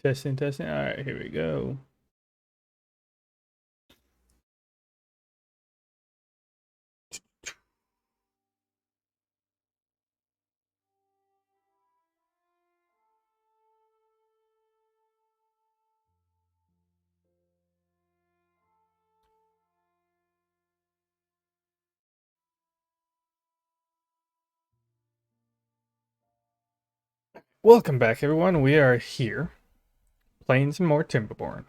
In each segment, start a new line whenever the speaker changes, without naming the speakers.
Testing, testing. All right, here we go. Welcome back, everyone. We are here playing some more Timberborn.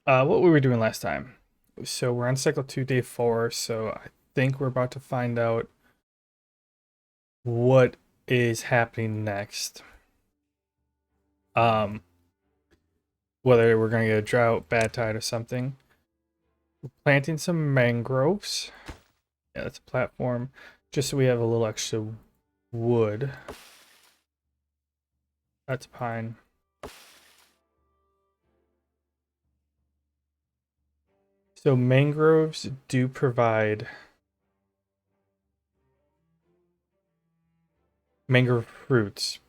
What were we doing last time? So we're on cycle 2, day 4. So I think we're about to find out what is happening next. Um, Whether we're gonna get a drought, bad tide, or something. We're planting some mangroves. Yeah, that's a platform. Just so we have a little extra wood. That's pine. So mangroves do provide mangrove fruits.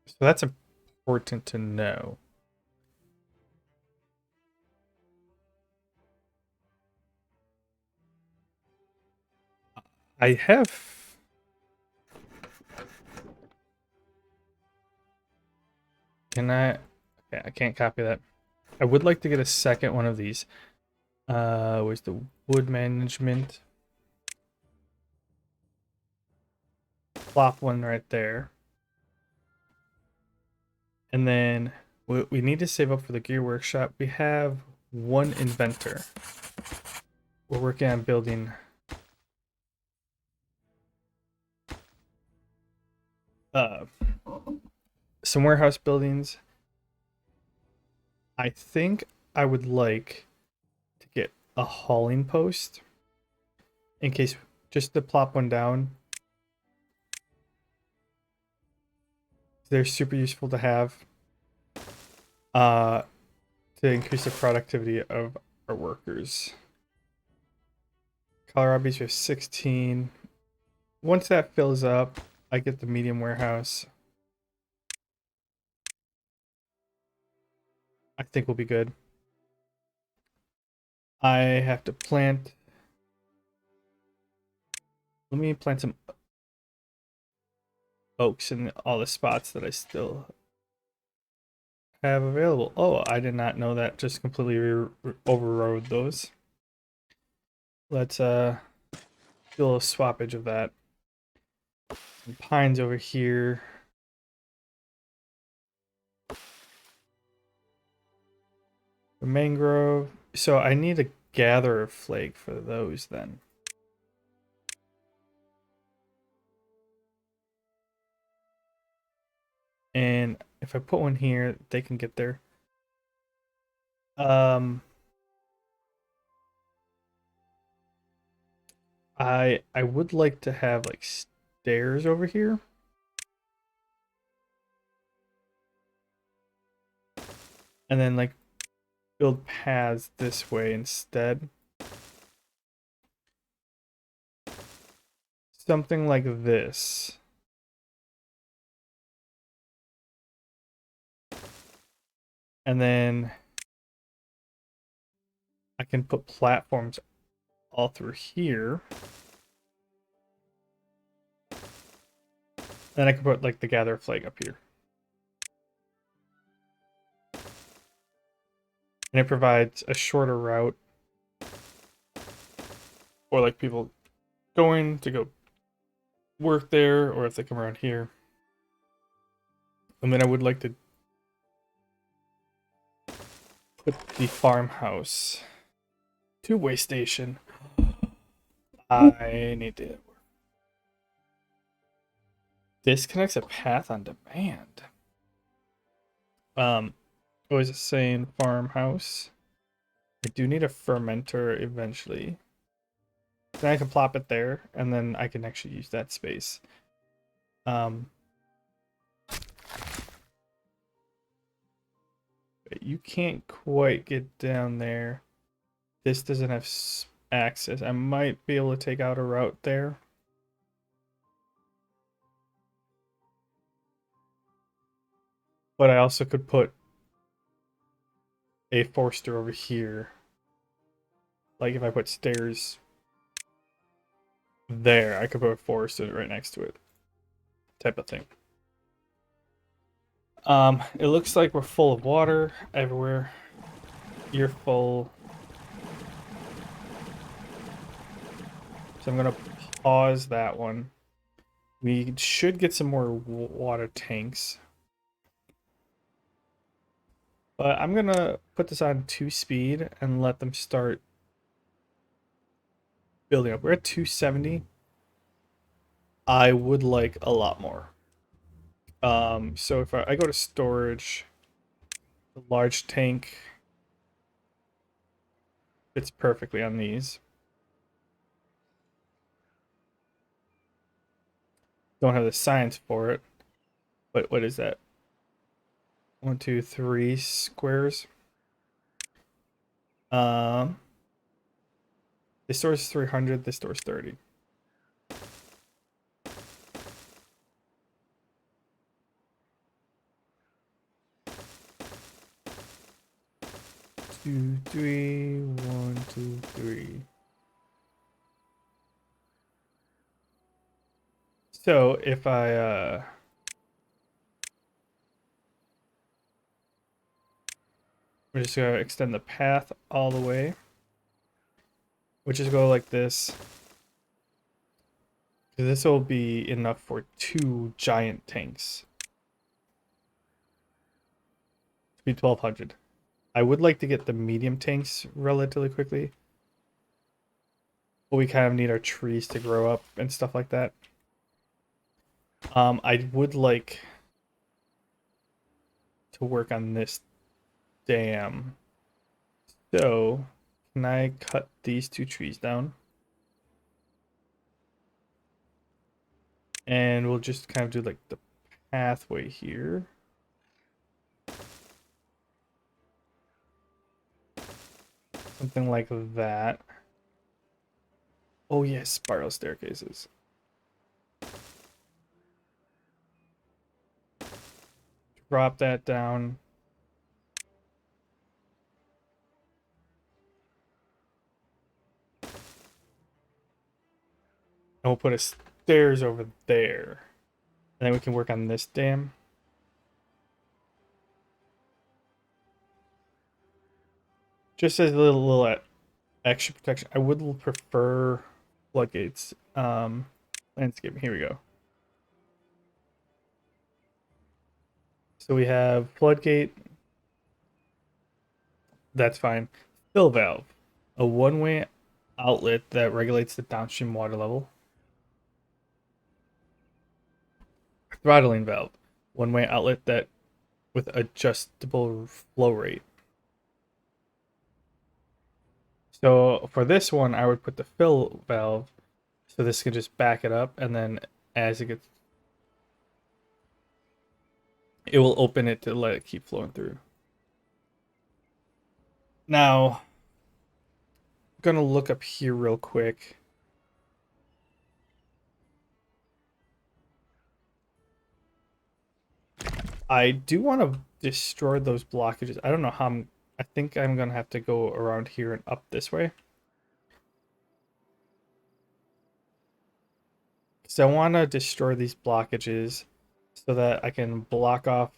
So that's important to know. I have. Can I? Okay, I can't copy that. I would like to get a second one of these. Where's the wood management? Plop one right there. And then we need to save up for the gear workshop. We have one inventor. We're working on building uh, some warehouse buildings. I think I would like to get a hauling post in case, just to plop one down. They're super useful to have to increase the productivity of our workers. Kohlrabi's, we have 16. Once that fills up, I get the medium warehouse. I think we'll be good. I have to plant. Let me plant some oaks in all the spots that I still have available. Oh, I did not know that. Just completely overrode those. Let's do a little swappage of that. Some pines over here. The mangrove. So I need a gatherer flake for those then. And if I put one here, they can get there. Um, I would like to have like stairs over here. And then like build paths this way instead. Something like this. And then I can put platforms all through here. Then I can put like the gather flag up here. And it provides a shorter route for like people going to go work there, or if they come around here. And then I would like to put the farmhouse two-way station. I need to disconnects a path on demand. What was it saying? Farmhouse. I do need a fermenter eventually. Then I can plop it there, and then I can actually use that space. You can't quite get down there. This doesn't have access. I might be able to take out a route there. But I also could put a Forester over here. Like if I put stairs there, I could put a Forester right next to it. Type of thing. It looks like we're full of water everywhere. You're full. So I'm gonna pause that one. We should get some more water tanks. But I'm gonna put this on 2 speed and let them start building up. We're at 270. I would like a lot more. So if I go to storage, the large tank fits perfectly on these. Don't have the science for it, but what is that? 1, 2, 3 squares. Um, this stores 300. This stores 30. 2, 3. 1, 2, 3. So if I we're just gonna extend the path all the way. We'll just go like this. This will be enough for 2 giant tanks. To be 1200. I would like to get the medium tanks relatively quickly. But we kind of need our trees to grow up and stuff like that. I would like to work on this dam. So, can I cut these 2 trees down? And we'll just kind of do like the pathway here. Something like that. Oh yes, spiral staircases. Drop that down. And we'll put a stairs over there. And then we can work on this dam. Just as a little extra protection. I would prefer floodgates. Landscaping. Here we go. So we have floodgate. That's fine. Fill valve. A one-way outlet that regulates the downstream water level. Throttling valve. One-way outlet that with adjustable flow rate. So for this one, I would put the fill valve so this can just back it up, and then as it gets, it will open it to let it keep flowing through. Now, I'm gonna look up here real quick. I do want to destroy those blockages. I don't know how I think I'm gonna have to go around here and up this way. So I want to destroy these blockages so that I can block off,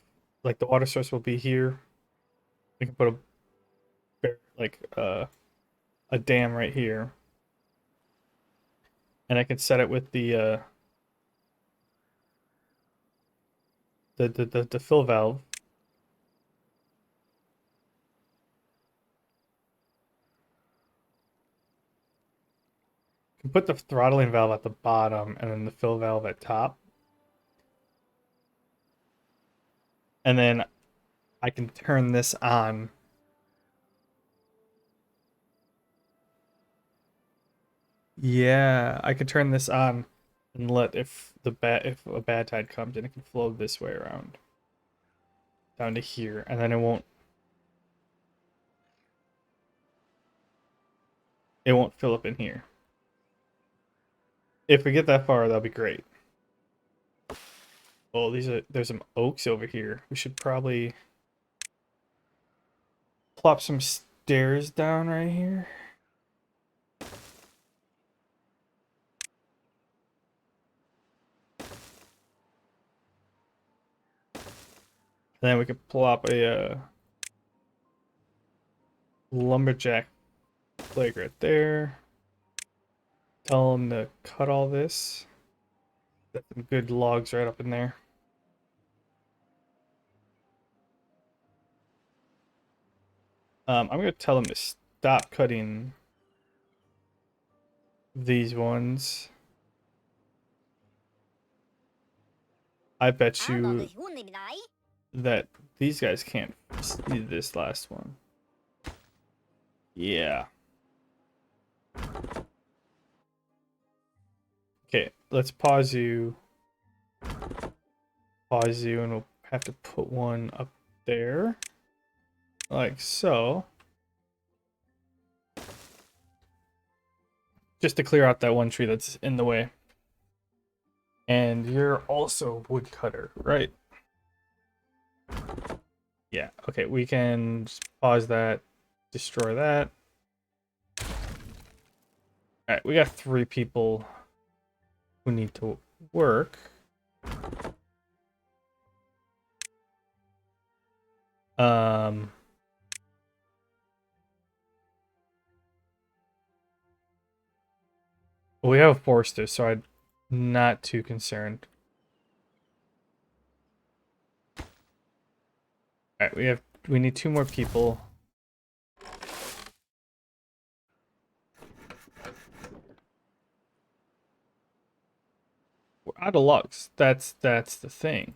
like the water source will be here. We can put a dam right here, and I can set it with the fill valve. I can put the throttling valve at the bottom and then the fill valve at top. And then I can turn this on. Yeah, I can turn this on and let if a bad tide comes and it can flow this way around down to here, and then it won't fill up in here. If we get that far, that'll be great. Oh, there's some oaks over here. We should probably plop some stairs down right here. And then we could plop a lumberjack flag right there. Tell them to cut all this. Got some good logs right up in there. I'm gonna tell them to stop cutting these ones. I bet you that these guys can't see this last one. Yeah. Okay, let's pause you. Pause you, and we'll have to put one up there. Like so. Just to clear out that one tree that's in the way. And you're also a woodcutter, right? Yeah, okay, we can just pause that, destroy that. Alright, we got 3 people who need to work. We have a forester, so I'm not too concerned. Alright, we need 2 more people. We're out of logs. That's the thing.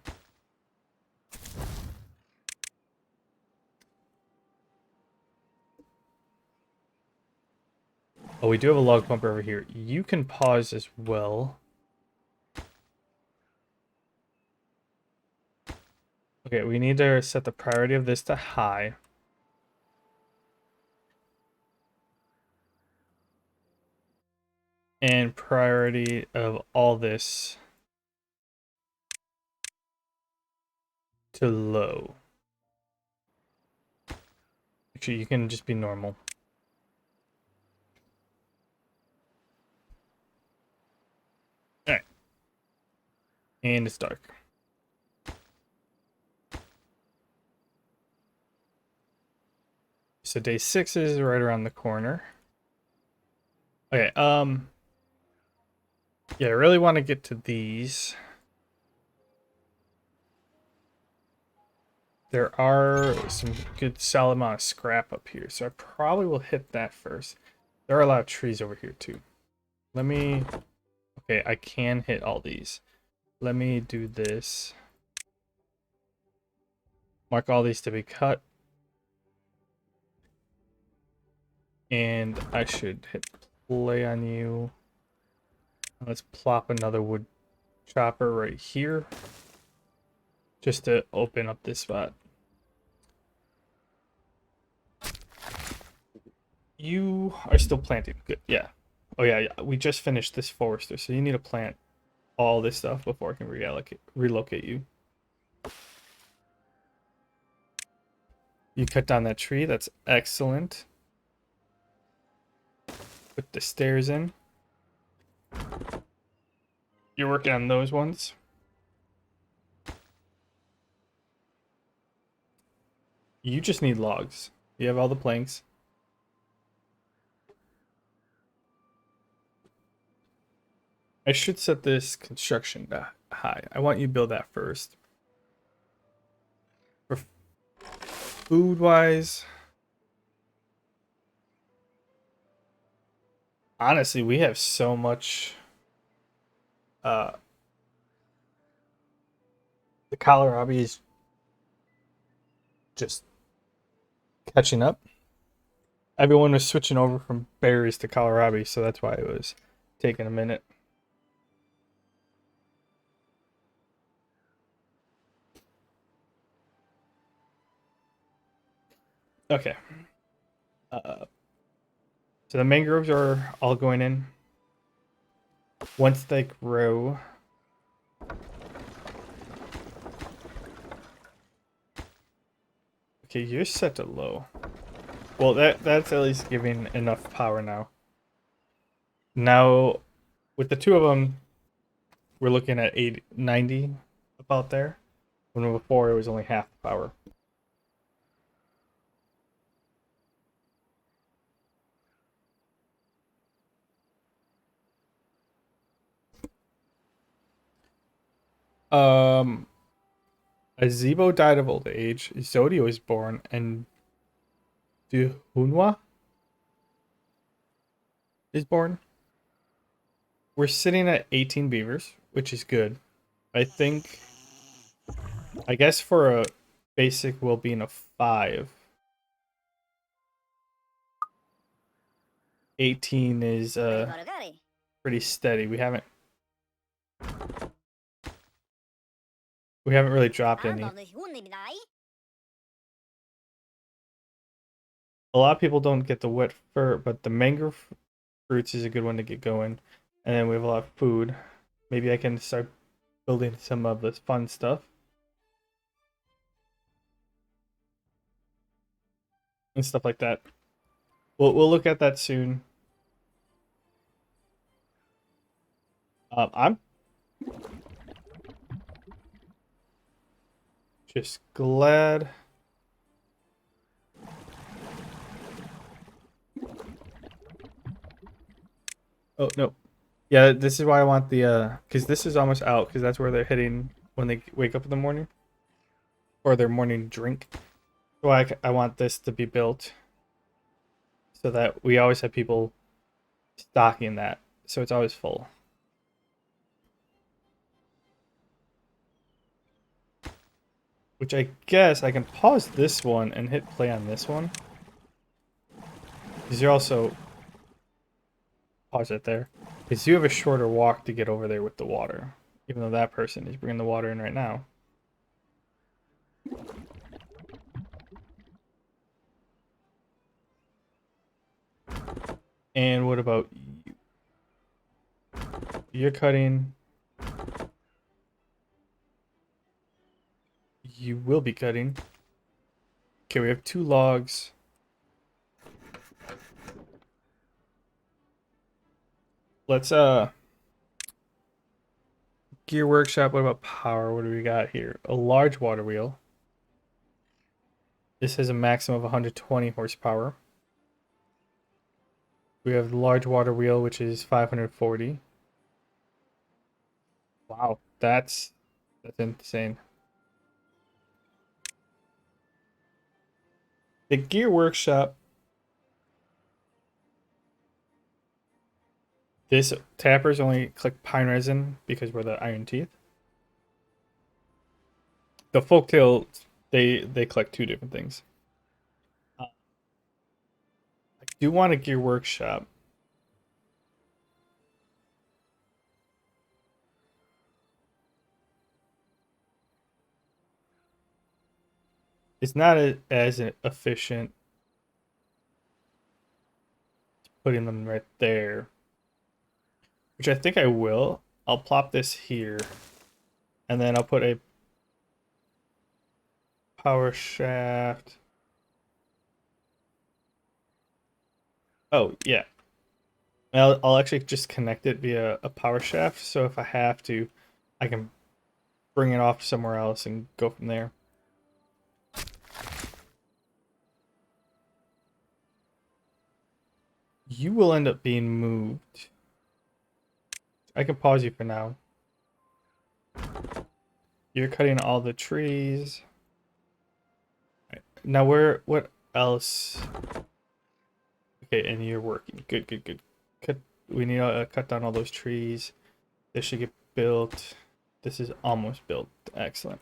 Oh, we do have a log bumper over here. You can pause as well. Okay, we need to set the priority of this to high. And priority of all this to low. Actually, you can just be normal. Alright. And it's dark. So day 6 is right around the corner. Okay, yeah, I really want to get to these. There are some good solid amount of scrap up here, so I probably will hit that first. There are a lot of trees over here too. Let me... Okay, I can hit all these. Let me do this. Mark all these to be cut. And I should hit play on you. Let's plop another wood chopper right here. Just to open up this spot. You are still planting. Good, yeah. Oh yeah, we just finished this forester, so you need to plant all this stuff before I can relocate you. You cut down that tree, that's excellent. Put the stairs in. You're working on those ones. You just need logs. You have all the planks. I should set this construction to high. I want you to build that first. For food-wise, honestly, we have so much. The kohlrabi is just catching up. Everyone was switching over from berries to kohlrabi, so that's why it was taking a minute. Okay. So the mangroves are all going in. Once they grow, Okay, you're set to low. Well, that's at least giving enough power now. Now, with the two of them, we're looking at 80, 90, about there. When before it was only half the power. Um, Azebo died of old age. Zodi was born, and Duhunwa is born. We're sitting at 18 beavers, which is good. I guess for a basic well-being of 5, 18 is pretty steady. We haven't really dropped any. A lot of people don't get the wet fur, but the mango fruits is a good one to get going. And then we have a lot of food. Maybe I can start building some of this fun stuff. And stuff like that. We'll look at that soon. I'm just glad. Oh no. Yeah, this is why I want the because this is almost out, because that's where they're hitting when they wake up in the morning, or their morning drink. So I want this to be built so that we always have people stocking that, so it's always full. Which I guess I can pause this one and hit play on this one, because you're also pause it there, because you have a shorter walk to get over there with the water, even though that person is bringing the water in right now. And what about you? You're cutting. You will be cutting. Okay, we have 2 logs. Let's gear workshop. What about power? What do we got here? A large water wheel. This has a maximum of 120 horsepower. We have the large water wheel, which is 540. Wow, that's insane. The gear workshop. This tappers only click pine resin because we're the iron teeth. The folktail, they collect 2 different things. I do want a gear workshop. It's not as efficient putting them right there, which I think I will. I'll plop this here, and then I'll put a power shaft. Oh, yeah. I'll actually just connect it via a power shaft, so if I have to, I can bring it off somewhere else and go from there. You will end up being moved. I can pause you for now. You're cutting all the trees. Right. Now what else? Okay, and you're working. Good, good, good. We need to cut down all those trees. This should get built. This is almost built. Excellent.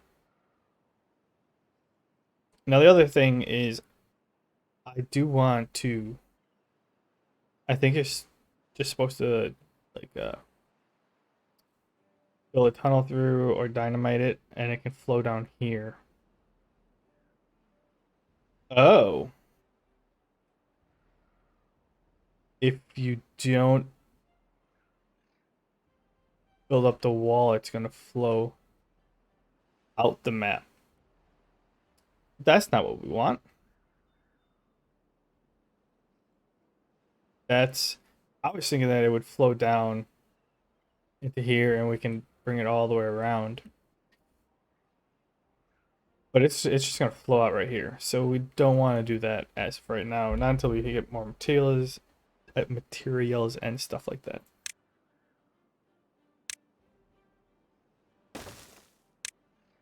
Now the other thing is, I do want to. I think it's just supposed to like build a tunnel through or dynamite it, and it can flow down here. Oh, if you don't build up the wall, it's gonna flow out the map. That's not what we want. That's, I was thinking that it would flow down into here and we can bring it all the way around. But it's just gonna flow out right here. So we don't want to do that as of right now. Not until we get more materials and stuff like that.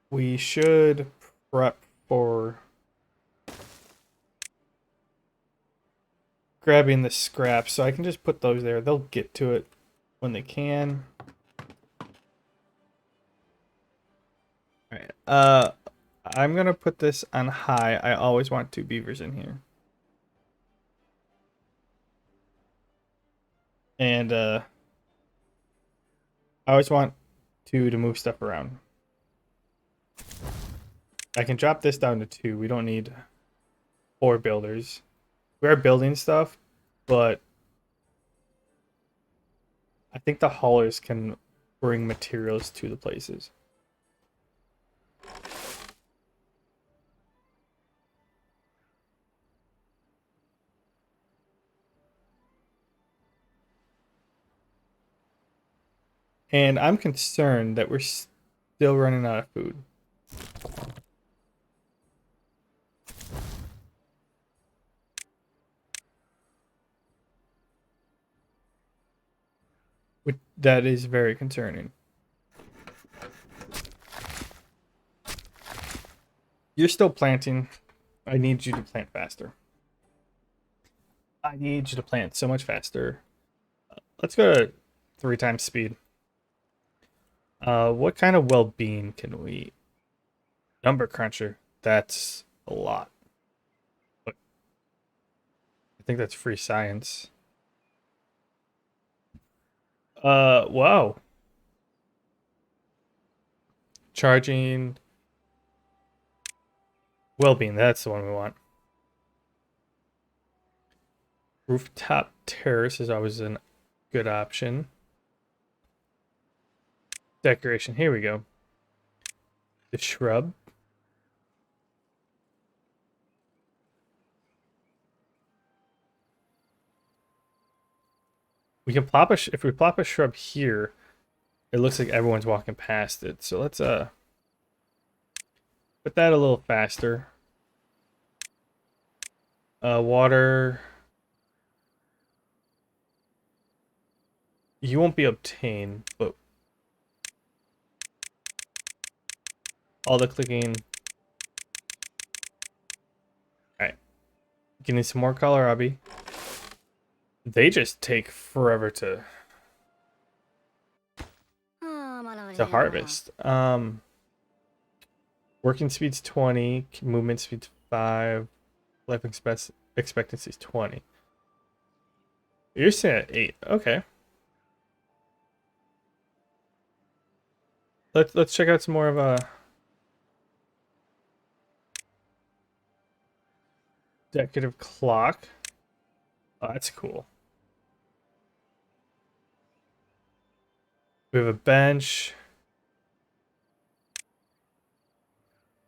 We should prep for grabbing the scraps, so I can just put those there. They'll get to it when they can. All right. I'm gonna put this on high. I always want 2 beavers in here. And I always want 2 to move stuff around. I can drop this down to 2. We don't need 4 builders. We are building stuff, but I think the haulers can bring materials to the places. And I'm concerned that we're still running out of food. That is very concerning. You're still planting. I need you to plant faster. I need you to plant so much faster. Let's go to 3 times speed. What kind of well-being can we... Number cruncher. That's a lot. But I think that's free science. Wow. Charging... Well-being, that's the one we want. Rooftop terrace is always a good option. Decoration, here we go. The shrub. We can plop if we plop a shrub here, it looks like everyone's walking past it. So let's put that a little faster. Water. You won't be obtained, but all the clicking. Alright. Getting some more kohlrabi. They just take forever to harvest. Working speed's 20, movement speed's 5, life expectancy's 20. You're sitting at 8. Okay. Let's check out some more of a decorative clock. Oh, that's cool. We have a bench,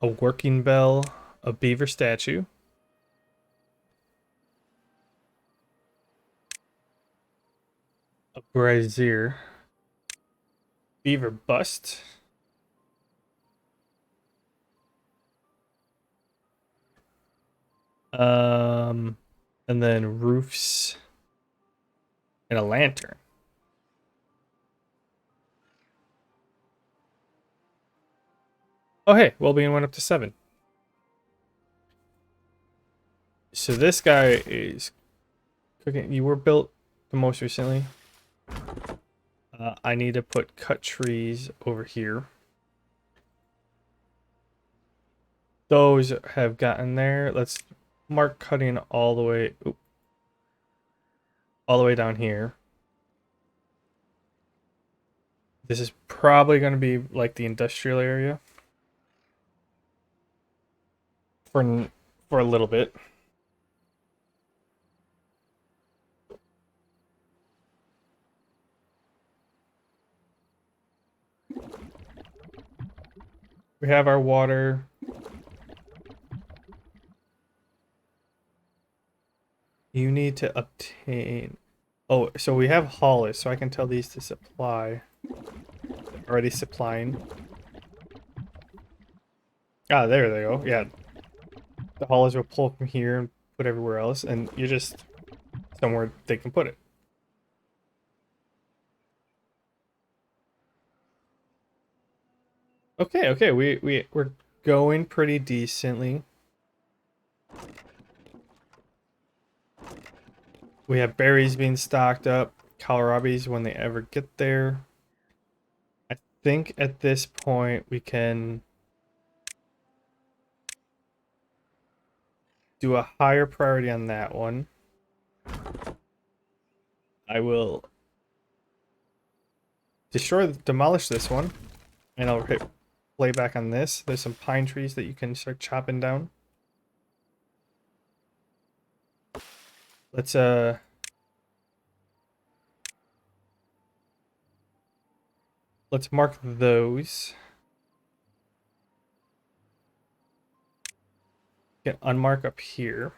a working bell, a beaver statue, a brazier, beaver bust, and then roofs and a lantern. Oh hey, well-being went up to 7. So this guy is cooking. You were built the most recently. I need to put cut trees over here. Those have gotten there. Let's mark cutting all the way, all the way down here. This is probably going to be like the industrial area for a little bit. We have our water. You need to obtain. Oh, so we have haulers, so I can tell these to supply. Already supplying. Ah, there they go. Yeah, the haulers will pull from here and put everywhere else, and you're just somewhere they can put it. Okay, okay, we're going pretty decently. We have berries being stocked up, kohlrabies when they ever get there. I think at this point we can do a higher priority on that one. I will demolish this one, and I'll hit play back on this. There's some pine trees that you can start chopping down. Let's mark those. Get unmark up here.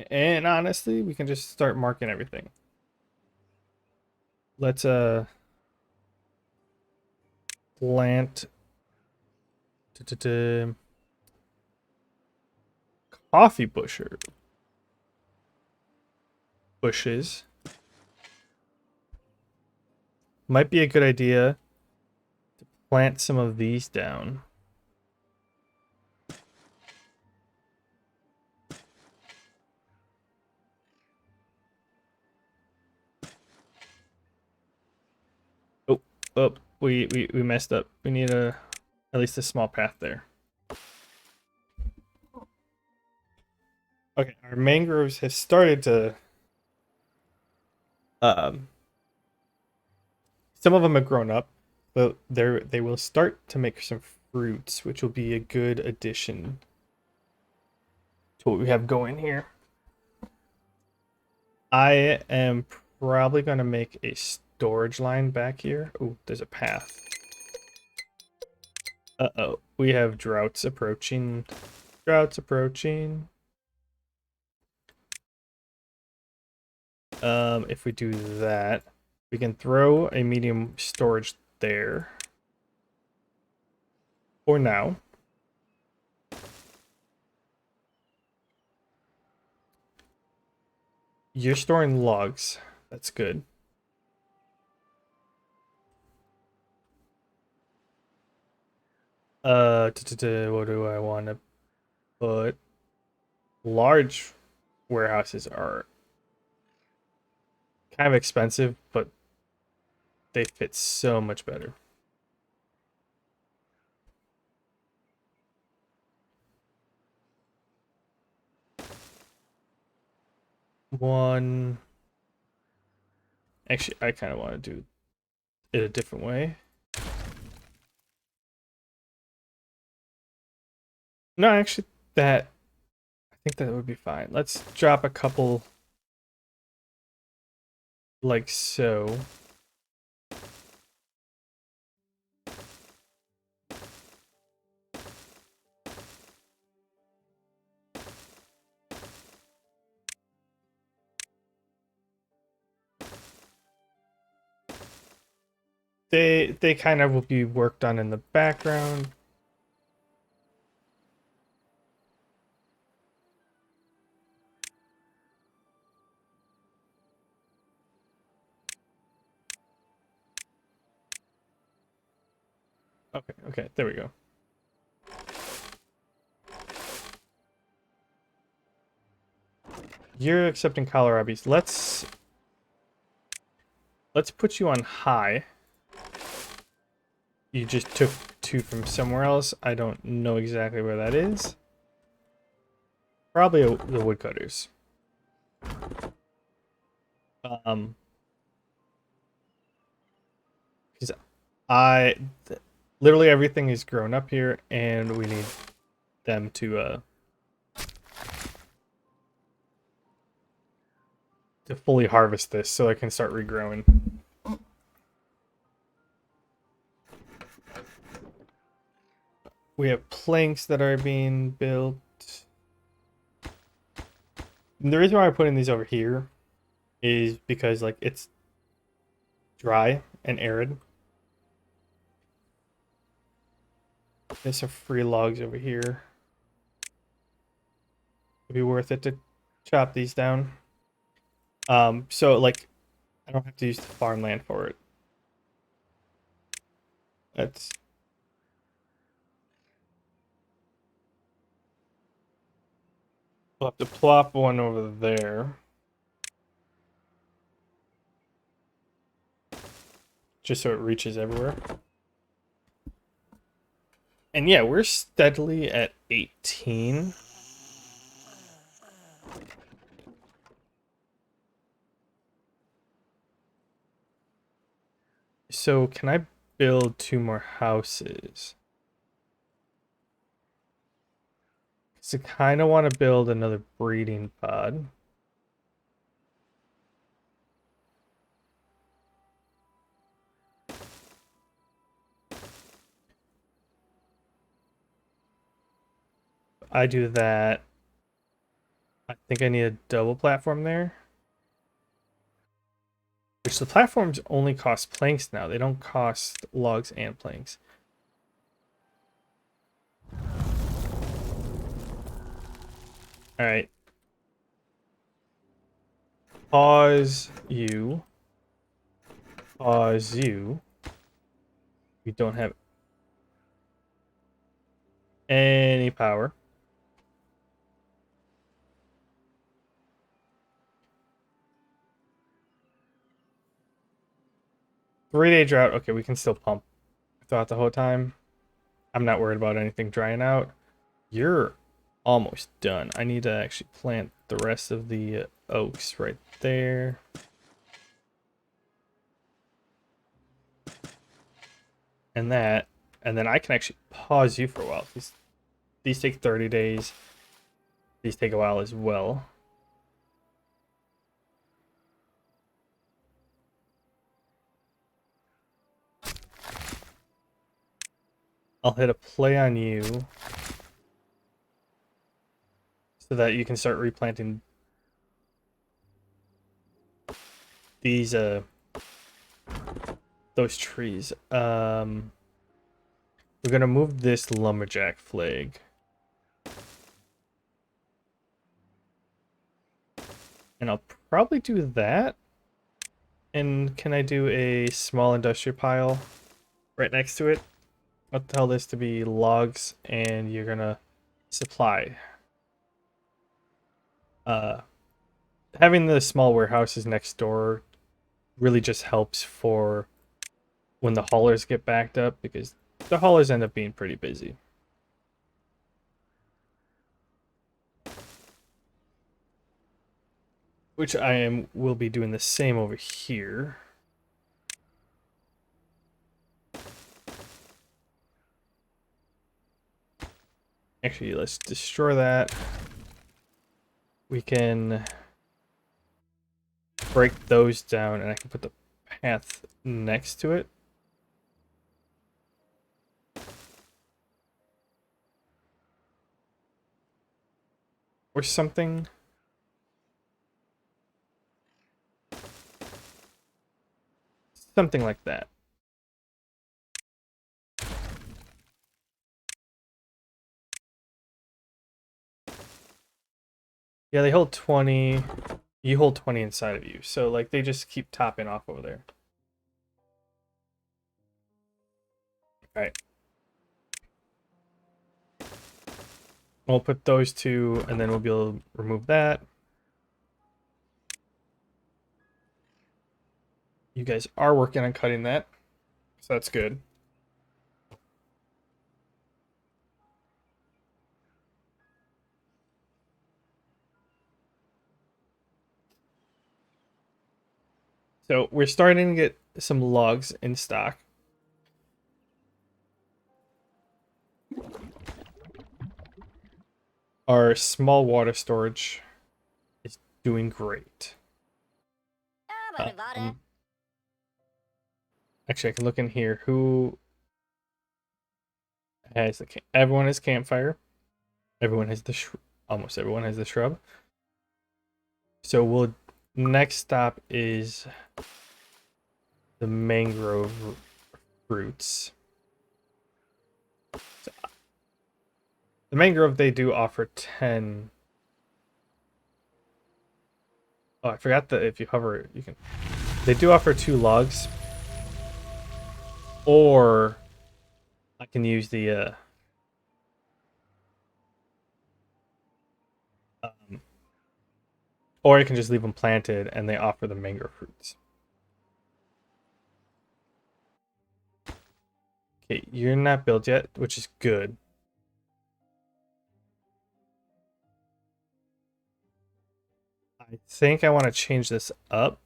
And honestly, we can just start marking everything. Let's plant coffee bushes. Might be a good idea to plant some of these down. Oh, we messed up. We need at least a small path there. Okay, our mangroves have started to some of them have grown up, but they will start to make some fruits, which will be a good addition to what we have going here. I am probably going to make a storage line back here. Oh, there's a path. Uh-oh, we have droughts approaching. Droughts approaching. If we do that, we can throw a medium storage there. For now. You're storing logs. That's good. What do I want to put? Large warehouses are kind of expensive, but they fit so much better. One. Actually, I kind of want to do it a different way. No, actually, I think that would be fine. Let's drop a couple like so. They kind of will be worked on in the background. Okay, there we go. You're accepting kohlrabies. Let's put you on high. You just took 2 from somewhere else. I don't know exactly where that is. Probably the woodcutters. Because literally everything is grown up here, and we need them to fully harvest this so I can start regrowing. We have planks that are being built. And the reason why I'm putting these over here is because like it's dry and arid. There's some free logs over here. It'd be worth it to chop these down. So like I don't have to use the farmland for it. That's We'll have to plop one over there. Just so it reaches everywhere. And yeah, we're steadily at 18. So can I build 2 more houses? So I kind of want to build another breeding pod. I do that. I think I need a double platform there. Which the platforms only cost planks now. They don't cost logs and planks. Alright. Pause you. Pause you. We don't have any power. Three-day drought. Okay, we can still pump throughout the whole time. I'm not worried about anything drying out. You're almost done. I need to actually plant the rest of the oaks right there. And that. And then I can actually pause you for a while. These take 30 days. These take a while as well. I'll hit a play on you so that you can start replanting these those trees. We're gonna move this lumberjack flag. And I'll probably do that. And can I do a small industrial pile right next to it? I'll tell this to be logs, and you're gonna supply. Having the small warehouses next door really just helps for when the haulers get backed up, because the haulers end up being pretty busy. Which will be doing the same over here. Actually, let's destroy that. We can break those down, and I can put the path next to it. Or something. Something like that. Yeah, they hold 20. You hold 20 inside of you. So, like, they just keep topping off over there. Alright. We'll put those two, and then we'll be able to remove that. You guys are working on cutting that. So that's good. So we're starting to get some logs in stock. Our small water storage is doing great. Actually, I can look in here. Who has everyone has campfire. Everyone has the almost everyone has the shrub. So we'll next stop is the mangrove fruits. So, the mangrove, they do offer 10. Oh, I forgot that if you hover, you can. They do offer 2 logs, or I can use the um, or I can just leave them planted, and they offer the mango fruits. Okay, you're not built yet, which is good. I think I want to change this up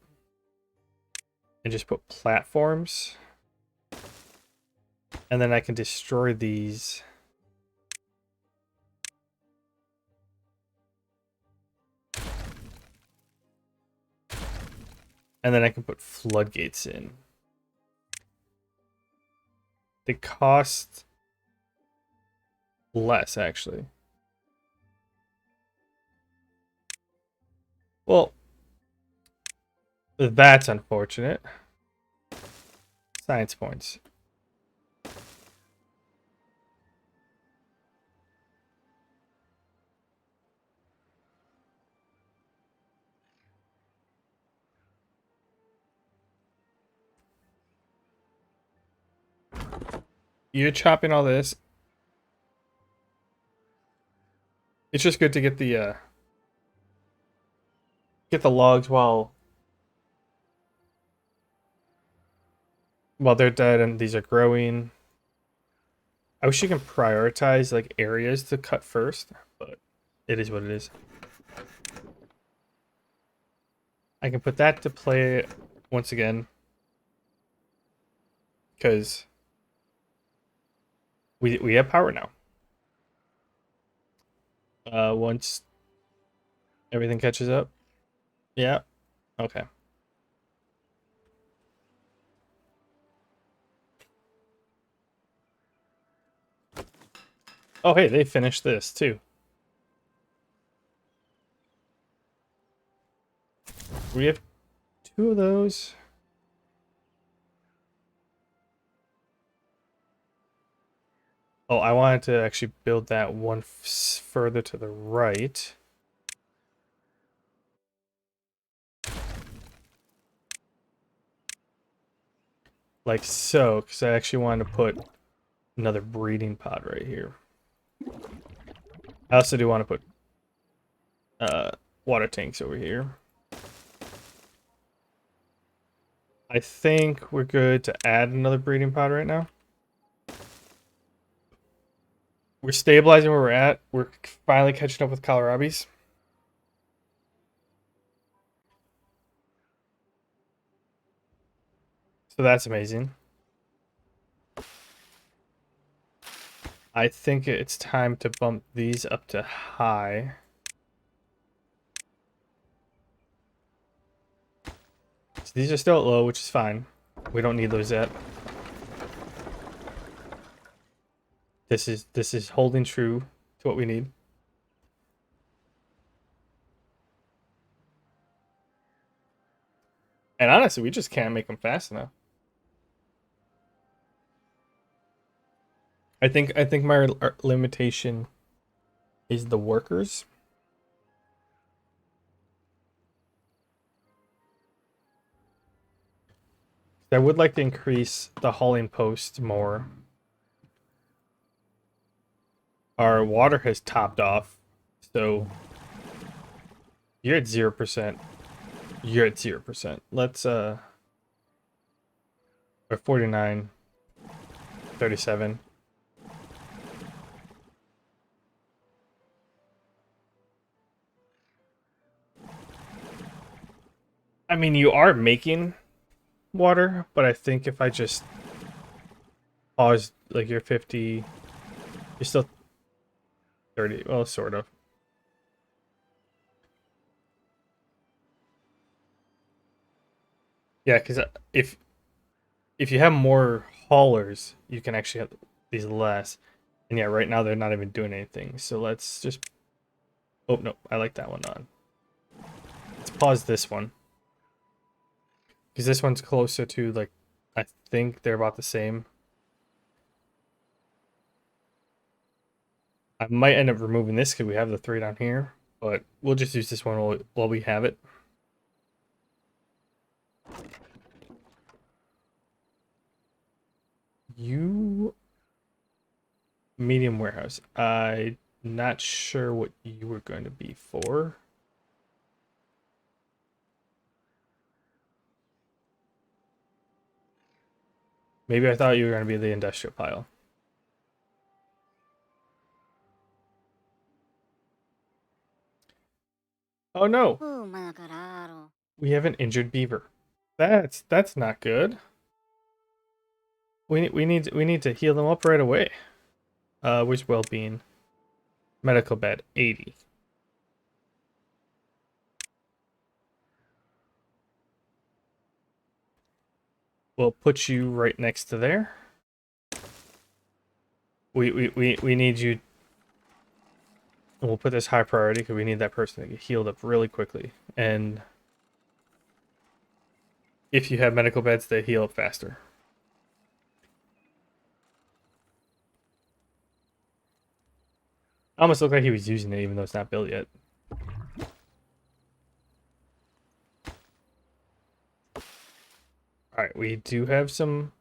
and just put platforms, and then I can destroy these. And then I can put floodgates in. They cost less, actually. Well, that's unfortunate. Science points. You're chopping all this. It's just good to get the logs while they're dead and these are growing. I wish you can prioritize like areas to cut first, but it is what it is. I can put that to play once again because we have power now. Once everything catches up. Yeah. Okay. Oh, hey, they finished this too. We have 2 of those. Oh, I wanted to actually build that one further to the right. Like so, because I actually wanted to put another breeding pod right here. I also do want to put water tanks over here. I think we're good to add another breeding pod right now. We're stabilizing where we're at. We're finally catching up with kohlrabies. So that's amazing. I think it's time to bump these up to high. So these are still at low, which is fine. We don't need those yet. This is holding true to what we need. And honestly, we just can't make them fast enough. I think my limitation is the workers. I would like to increase the hauling post more. Our water has topped off, so you're at 0%. You're at 0%. Let's or 49, 37. I mean, you are making water, but I think if I just pause, like you're 50, you're still 30. Well, sort of. Yeah, because if you have more haulers, you can actually have these less. And yeah, right now they're not even doing anything. So let's just... Oh, no, I like that one on. Let's pause this one. Because this one's closer to, like, I think they're about the same. I might end up removing this because we have the 3 down here. But we'll just use this one while we have it. You... Medium warehouse. I'm not sure what you were going to be for. Maybe I thought you were going to be the industrial pile. Oh no! We have an injured beaver. That's not good. We need to heal them up right away. Where's well-being? Medical bed 80. We'll put you right next to there. We need you. We'll put this high priority because we need that person to get healed up really quickly. And if you have medical beds, they heal up faster. Almost looked like he was using it even though it's not built yet. Alright, we do have some...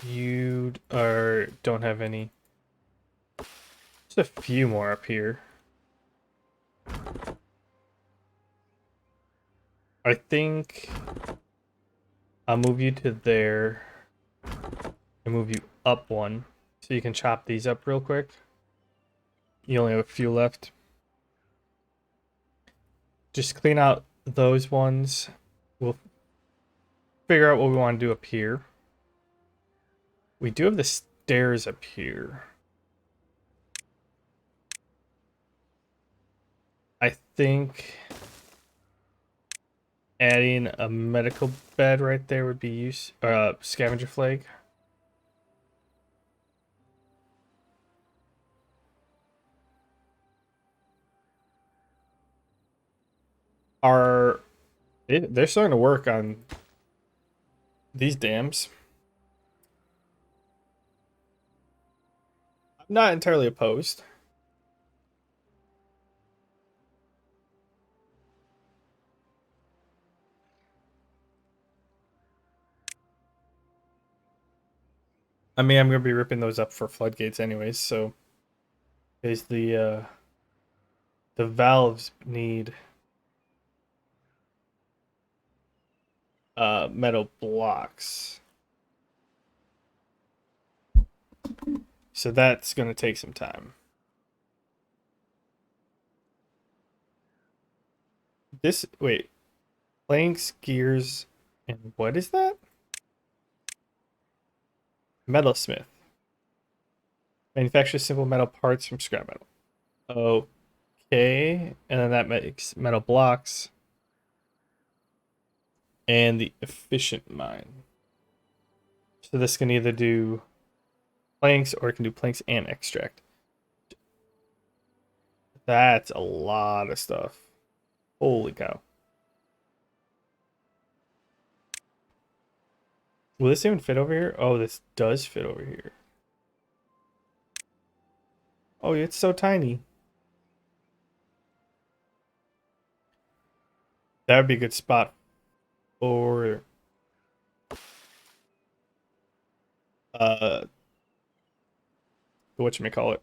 You don't have any. Just a few more up here. I think I'll move you to there and move you up one so you can chop these up real quick. You only have a few left. Just clean out those ones. We'll figure out what we want to do up here. We do have the stairs up here. I think adding a medical bed right there would be use scavenger flag. They're starting to work on these dams. I'm not entirely opposed. I mean, I'm gonna be ripping those up for floodgates anyways, so is the valves need metal blocks. So that's gonna take some time. Wait, planks, gears, and what is that? Metalsmith. Manufactures simple metal parts from scrap metal. Okay, and then that makes metal blocks. And the efficient mine. So this can either do planks or it can do planks and extract. That's a lot of stuff. Holy cow. Will this even fit over here? Oh, this does fit over here. Oh, it's so tiny. That would be a good spot for whatchamacallit.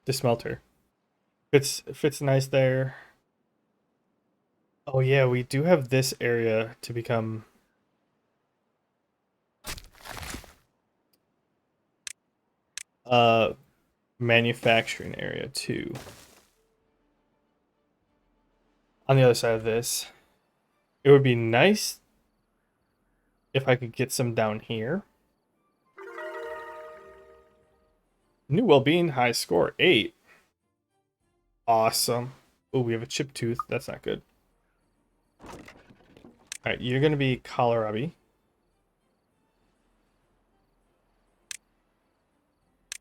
The smelter. Fits nice there. Oh yeah, we do have this area to become manufacturing area too. On the other side of this, it would be nice if I could get some down here. New well-being, high score 8. Awesome. Oh, we have a chip tooth. That's not good. Alright, you're gonna be kohlrabi.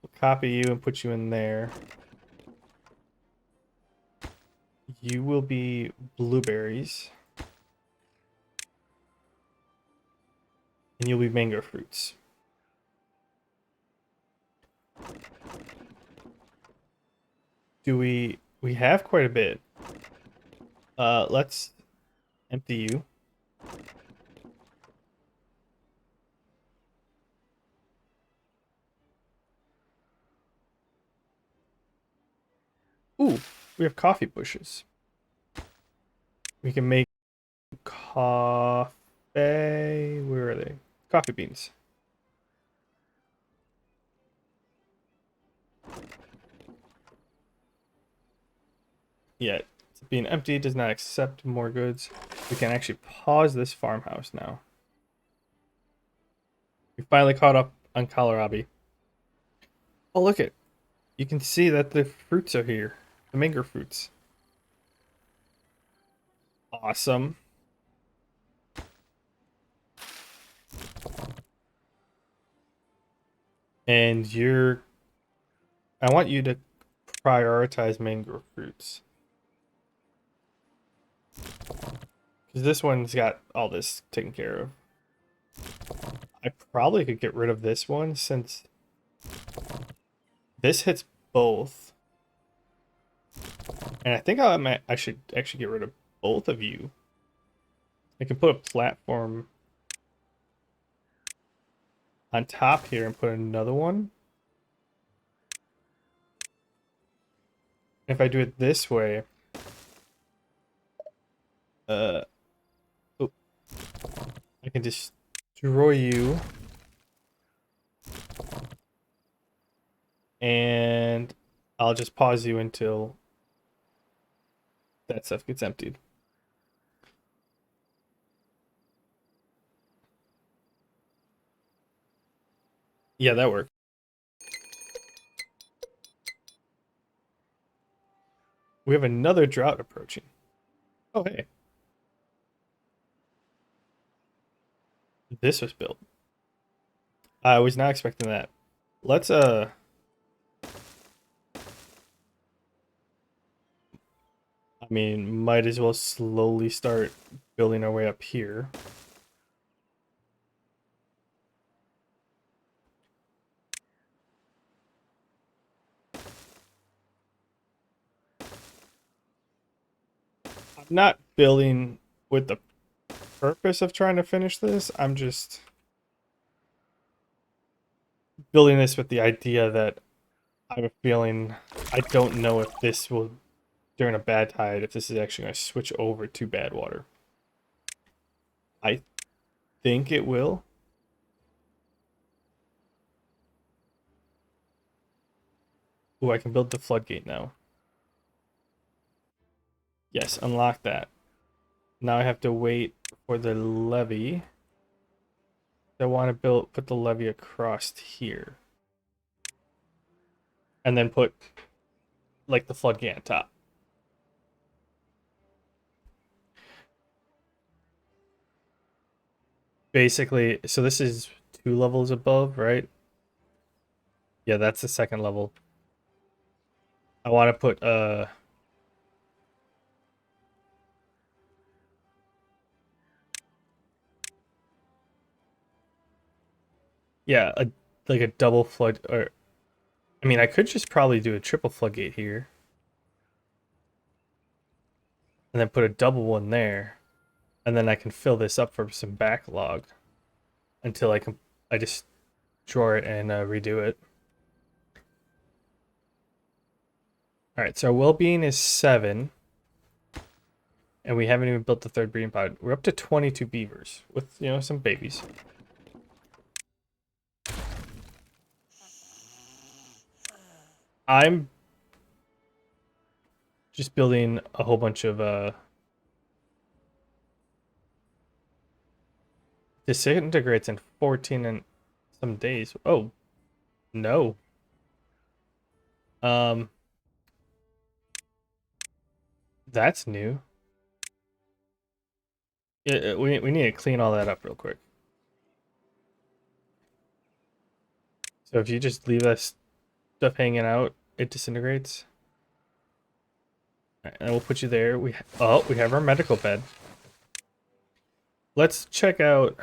We'll copy you and put you in there. You will be blueberries. And you'll be mango fruits. We have quite a bit. Let's empty you. Ooh, we have coffee bushes. We can make coffee. Where are they? Coffee beans. Yeah, it's being empty does not accept more goods. We can actually pause this farmhouse now. We finally caught up on kohlrabi. Oh, look it. You can see that the fruits are here. The mango fruits. Awesome. And I want you to prioritize mango fruits. Because this one's got all this taken care of. I probably could get rid of this one since this hits both. And I think I should actually get rid of both of you. I can put a platform on top here and put another one. If I do it this way, oh, I can destroy you. And I'll just pause you until that stuff gets emptied. Yeah, that worked. We have another drought approaching. Oh, hey. This was built. I was not expecting that. Let's, I mean, might as well slowly start building our way up here. I'm not building with the purpose of trying to finish this. I'm just building this with the idea that I have a feeling I don't know if this will, during a bad tide, if this is actually going to switch over to bad water. I think it will. Ooh, I can build the floodgate now. Yes, unlock that. Now I have to wait for the levee. I want to put the levee across here. And then put like the floodgate on top. Basically, so this is 2 levels above, right? Yeah, that's the second level. I want to put yeah, like a double flood, or I mean, I could just probably do a triple floodgate here. And then put a double one there. And then I can fill this up for some backlog until I just draw it and redo it. All right, so our well-being is 7. And we haven't even built the third breeding pod. We're up to 22 beavers with, some babies. I'm just building a whole bunch of disintegrates in 14 and some days. Oh, no. That's new. Yeah, we need to clean all that up real quick. So if you just leave that stuff hanging out, it disintegrates. Alright, and we'll put you there. We have our medical bed. Let's check out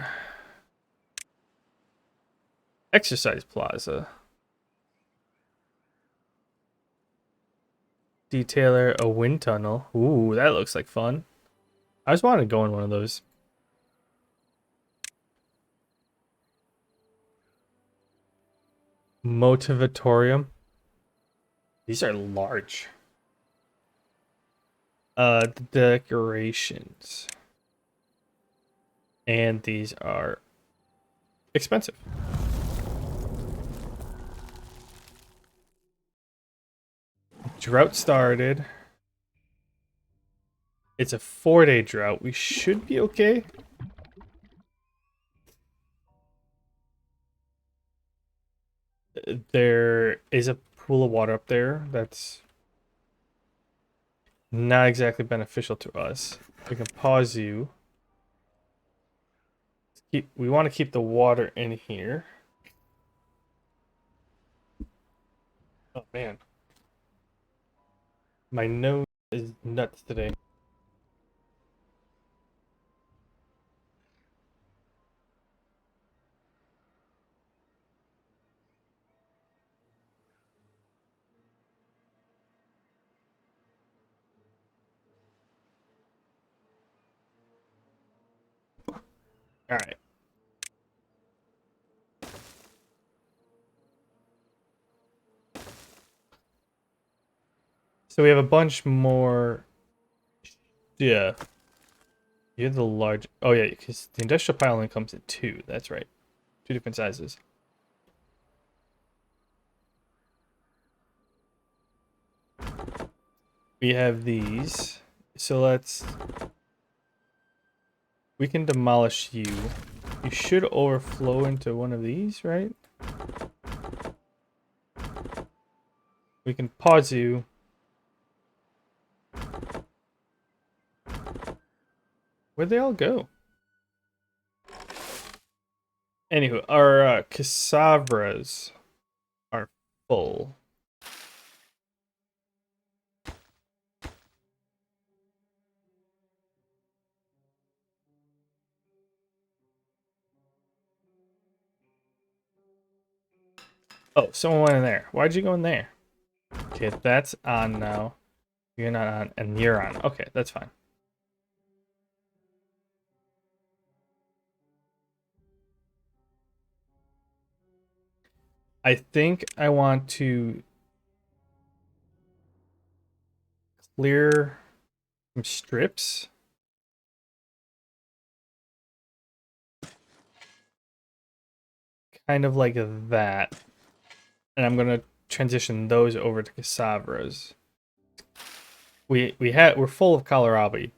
exercise plaza. Detailer, a wind tunnel. Ooh, that looks like fun. I just wanted to go in one of those. Motivatorium. These are large. The decorations. And these are expensive. Drought started. It's a 4-day drought. We should be okay. There is a pool of water up there that's not exactly beneficial to us. We can pause you. We want to keep the water in here. Oh man. My nose is nuts today. All right. So we have a bunch more. Yeah. You're the large. Oh yeah, because the industrial pile only comes in 2. That's right. 2 different sizes. We have these. So we can demolish you. You should overflow into one of these, right? We can pause you. Where'd they all go? Anywho, our casavras are full. Oh, someone went in there. Why'd you go in there? Okay, that's on now. You're not on, and you're on. Okay, that's fine. I think I want to clear some strips. Kind of like that. And I'm gonna transition those over to casavras. We're full of kohlrabi.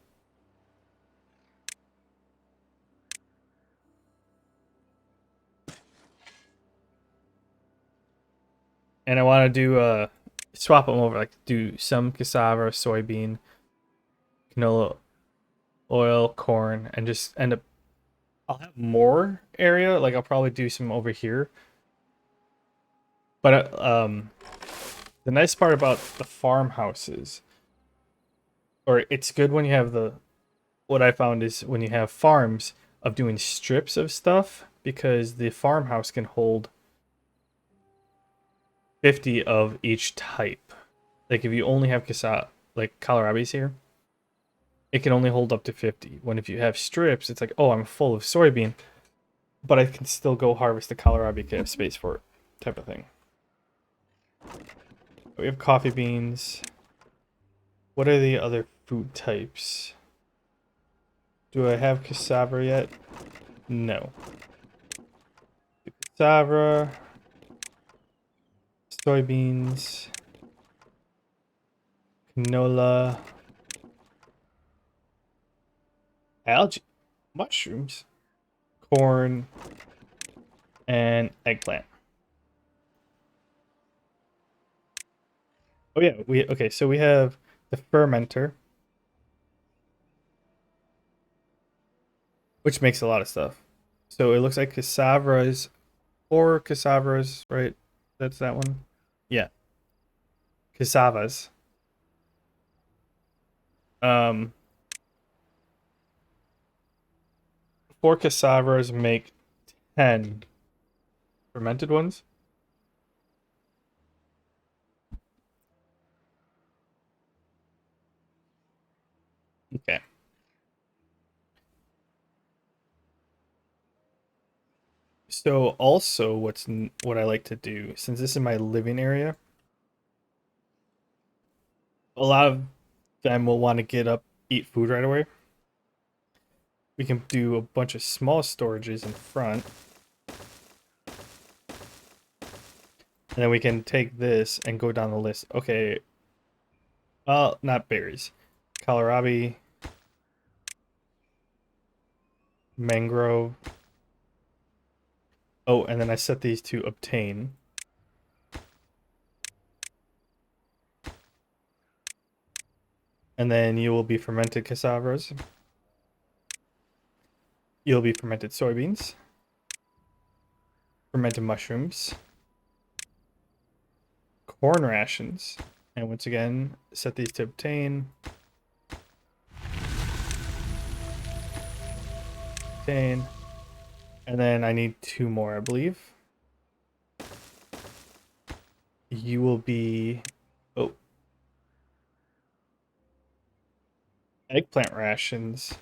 And I want to do swap them over, like do some cassava, soybean, canola oil, corn, and just end up. I'll have more area, like I'll probably do some over here. But the nice part about the farmhouses, or it's good when you have what I found is when you have farms of doing strips of stuff, because the farmhouse can hold 50 of each type. Like if you only have like kohlrabi's here, it can only hold up to 50. When if you have strips, it's like, oh, I'm full of soybean, but I can still go harvest the kohlrabi because I have space for it, type of thing. We have coffee beans. What are the other food types? Do I have cassava yet? No. Cassava, soybeans, canola, algae, mushrooms, corn, and eggplant. Oh yeah, okay, so we have the fermenter. which makes a lot of stuff. So it looks like Casavras, 4 Casavras, right? That's that one. Yeah, Casavas. Um, 4 Casavras make 10 fermented ones. Okay. So also, what I like to do, since this is my living area, a lot of them will want to get up, eat food right away. We can do a bunch of small storages in front, and then we can take this and go down the list. Okay, not berries, kohlrabi, mangrove. Oh, and then I set these to obtain. And then you will be fermented cassavas. You'll be fermented soybeans, fermented mushrooms, corn rations, and once again, set these to obtain. Obtain. And then I need 2 more, I believe. You will be... Oh. Eggplant rations.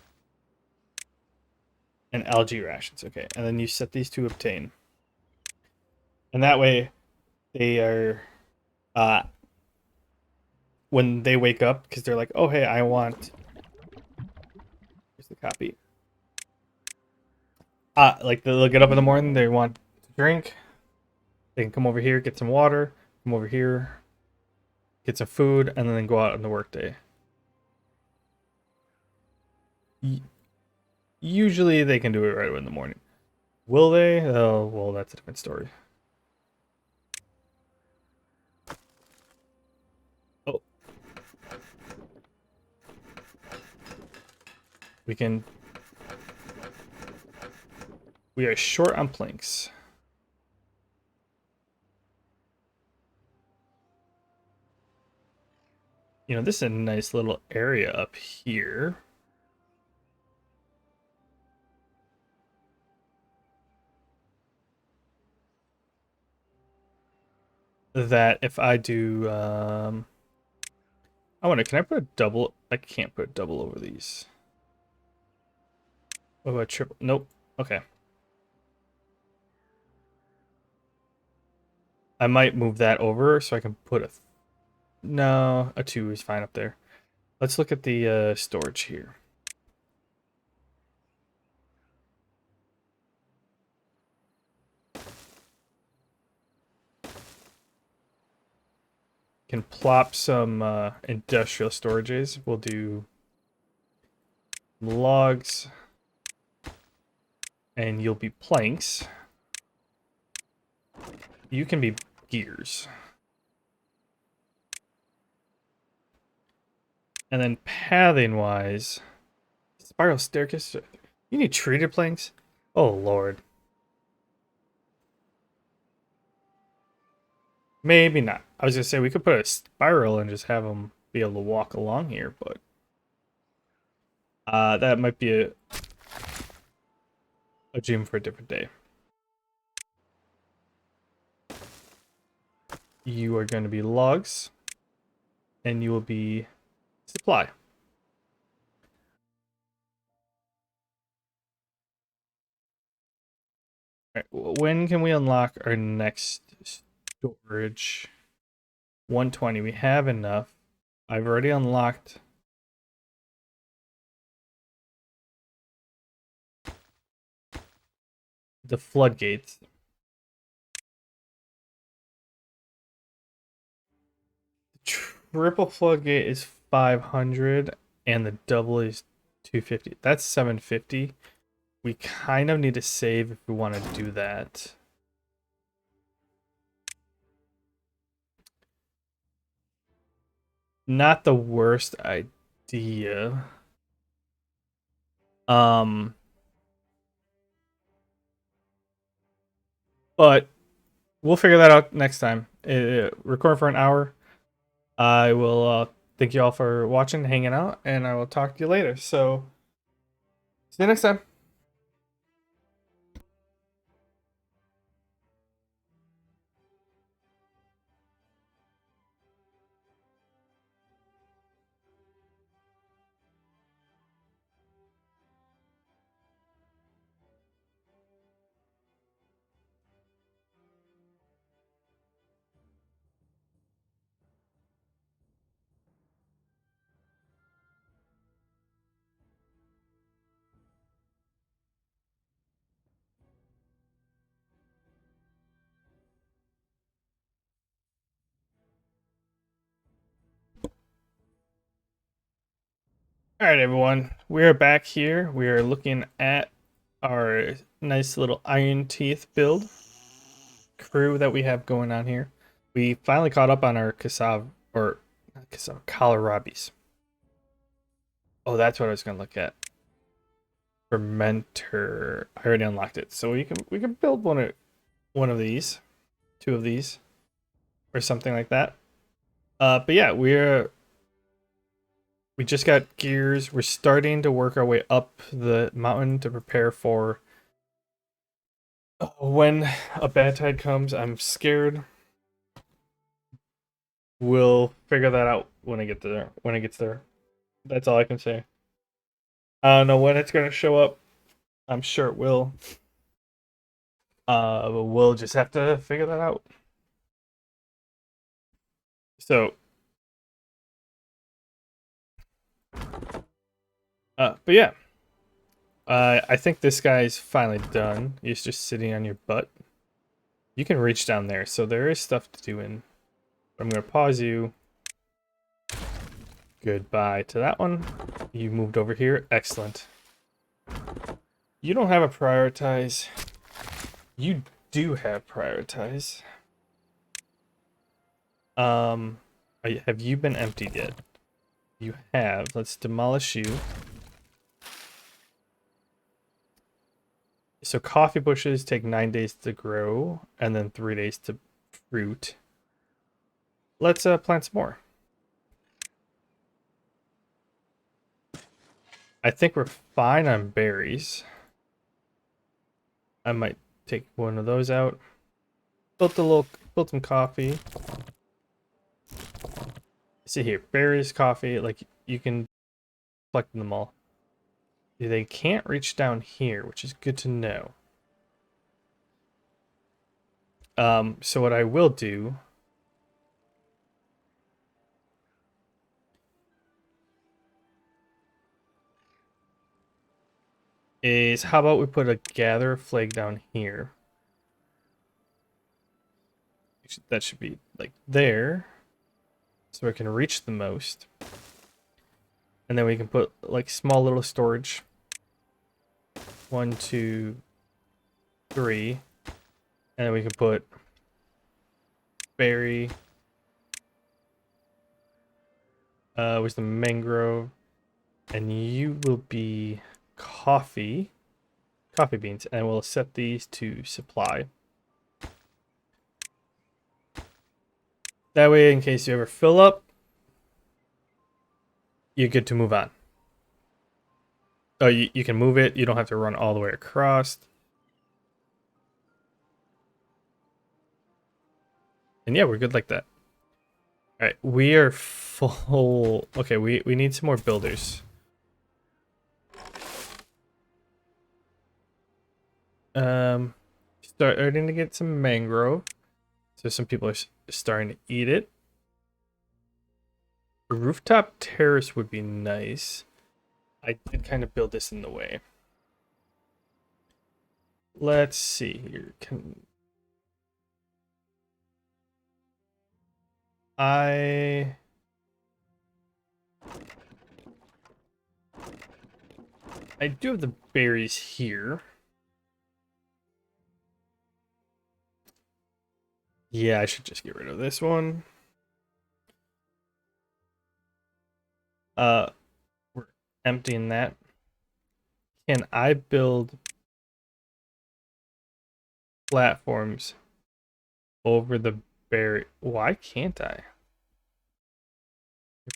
And algae rations. Okay, and then you set these to obtain. And that way, they are... when they wake up, because they're like, oh, hey, I want... Here's the copy. Like, they'll get up in the morning, they want to drink. They can come over here, get some water, come over here, get some food, and then go out on the workday. Usually they can do it right away in the morning. Will they? Oh, well, that's a different story. Oh. We are short on planks. You know, this is a nice little area up here. That if I do, I wonder, can I put a double? I can't put a double over these. What about triple? Nope. Okay. I might move that over so I can put a... No, a 2 is fine up there. Let's look at the storage here. Can plop some industrial storages. We'll do logs, and you'll be planks. You can be gears. And then pathing wise, spiral staircase. You need treated planks? Oh lord. Maybe not. I was gonna say we could put a spiral and just have them be able to walk along here, but that might be a gym for a different day. You are going to be logs, and you will be supply. All right, when can we unlock our next storage? 120. We have enough. I've already unlocked the floodgates. The triple floodgate is 500 and the double is 250. That's 750. We kind of need to save if we want to do that. Not the worst idea. But we'll figure that out next time. Record for an hour. I will thank you all for watching, hanging out, and I will talk to you later. So, see you next time. All right, everyone. We are back here. We are looking at our nice little Iron Teeth build crew that we have going on here. We finally caught up on our Kasav, or not Kasav, Kohlrabies. Oh, that's what I was gonna look at. Fermenter. I already unlocked it, so we can build one of these, two of these, or something like that. But yeah, we just got gears. We're starting to work our way up the mountain to prepare for when a bad tide comes. I'm scared. We'll figure that out when I get there. When it gets there, that's all I can say. I don't know when it's gonna show up. I'm sure it will. But we'll just have to figure that out. So, but yeah, I think this guy's finally done. He's just sitting on your butt. You can reach down there, so there is stuff to do in. But I'm gonna pause you. Goodbye to that one. You moved over here. Excellent. You don't have a prioritize. You do have prioritize. Have you been emptied yet? You have. Let's demolish you. So coffee bushes take 9 days to grow, and then 3 days to fruit. Let's plant some more. I think we're fine on berries. I might take one of those out. Built some coffee. See here, berries, coffee, like you can collect them all. They can't reach down here, which is good to know. So what I will do is, how about we put a gather flag down here? That should be like there, so we can reach the most. And then we can put like small little storage. 1, 2, 3. And then we can put berry. With the mangrove. And you will be coffee beans, and we'll set these to supply. That way, in case you ever fill up, you're good to move on. Oh, you can move it. You don't have to run all the way across. And yeah, we're good like that. All right, we are full. Okay, we need some more builders. Starting to get some mangrove. So some people are starting to eat it. A rooftop terrace would be nice. I did kind of build this in the way. Let's see here. I do have the berries here. Yeah, I should just get rid of this one. We're emptying that. Can I build platforms over the berry. Why can't I?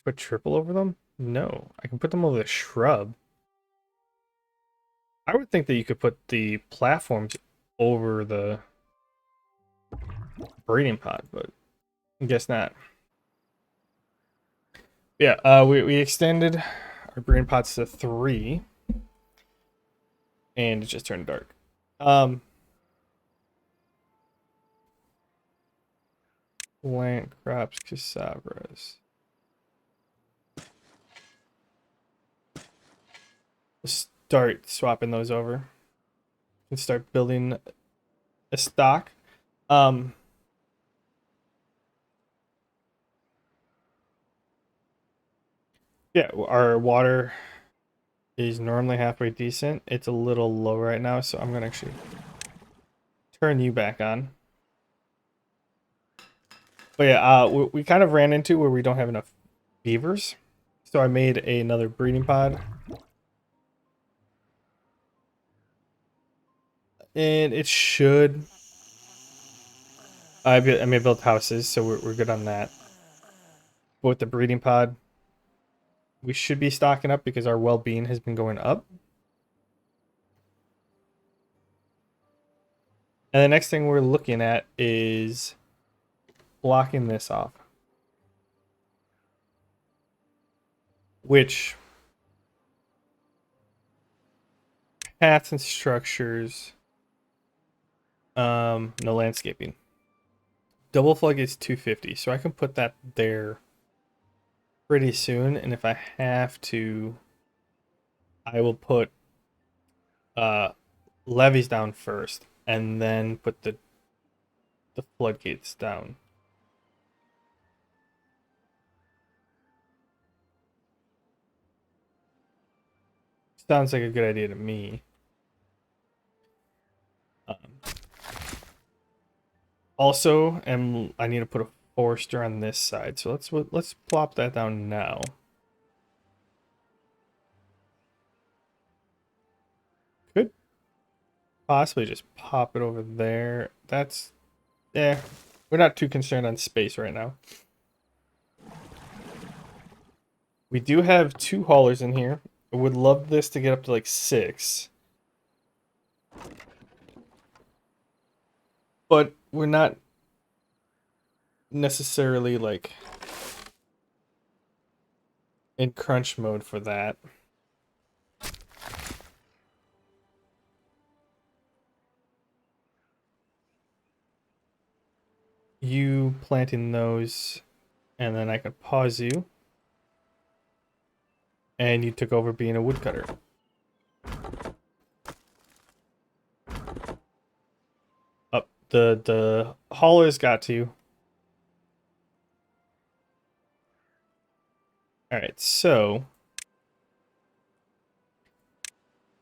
Put triple over them? No, I can put them over the shrub. I would think that you could put the platforms over the breeding pod, but I guess not. Yeah, we extended our breeding pods to 3, and it just turned dark. Plant crops, casabras. Start swapping those over and start building a stock. Yeah, our water is normally halfway decent. It's a little low right now, so I'm gonna actually turn you back on. But yeah, we kind of ran into where we don't have enough beavers, so I made another breeding pod. And it should. I mean, I built houses, so we're good on that. But with the breeding pod, we should be stocking up because our well-being has been going up. And the next thing we're looking at is blocking this off. Which paths and structures, no landscaping. Double flood is 250, so I can put that there pretty soon. And if I have to, I will put levees down first and then put the floodgates down. Sounds like a good idea to me. Also, I need to put a forester on this side, so let's plop that down now. Could possibly just pop it over there. That's we're not too concerned on space right now. We do have 2 haulers in here. I would love this to get up to like 6. But we're not necessarily like in crunch mode for that. You planting those, and then I could pause you. And you took over being a woodcutter. Up the haulers got to you. Alright, so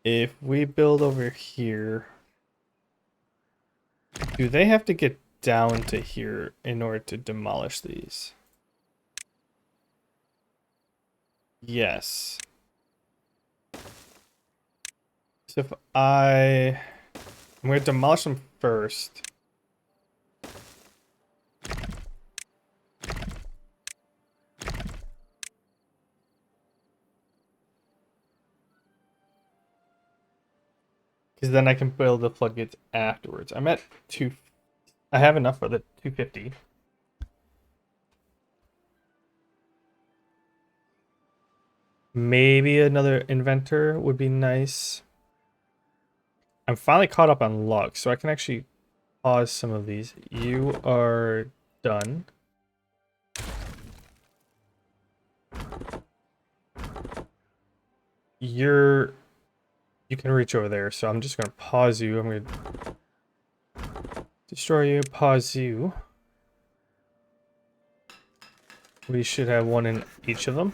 if we build over here, do they have to get down to here in order to demolish these? Yes. So if I'm going to demolish them first. Because then I can build the floodgates afterwards. I'm at 2. I have enough for the 250. Maybe another inventor would be nice. I'm finally caught up on logs, so I can actually pause some of these. You are done. You can reach over there, so I'm just gonna pause you. I'm gonna destroy you, pause you. We should have 1 in each of them.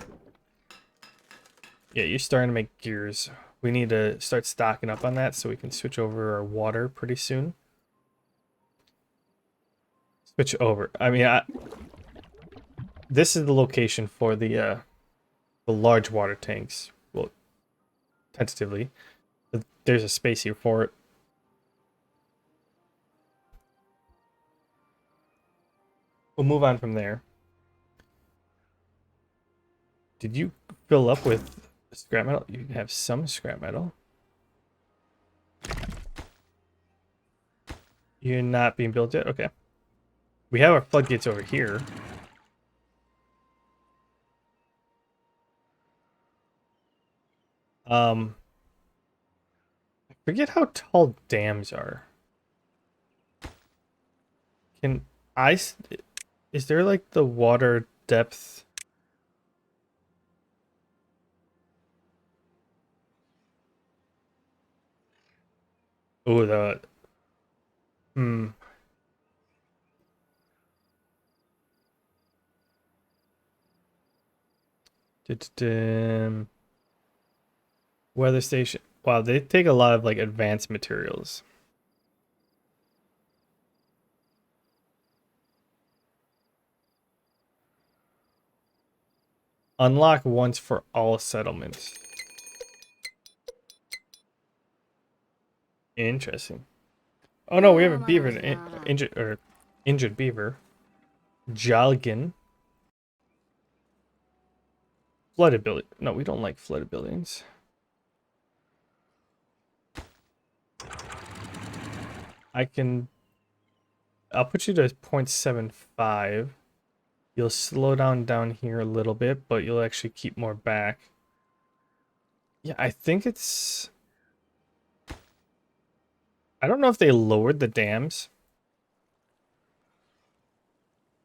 Yeah, you're starting to make gears. We need to start stocking up on that so we can switch over our water pretty soon. Switch over. I mean, this is the location for the large water tanks. Well, tentatively. There's a space here for it. we'll move on from there. Did you fill up with scrap metal? You have some scrap metal. You're not being built yet? Okay. We have our floodgates over here. I forget how tall dams are. Can I... Is there like the water depth? Oh, the... Hmm. Weather station. Wow, they take a lot of like advanced materials. Unlock once for all settlements. Interesting. Oh no, we have a beaver, injured beaver. Jalgin. Flooded building. No, we don't like flooded buildings. I'll put you to 0.75. You'll slow down here a little bit, but you'll actually keep more back. Yeah, I think it's... I don't know if they lowered the dams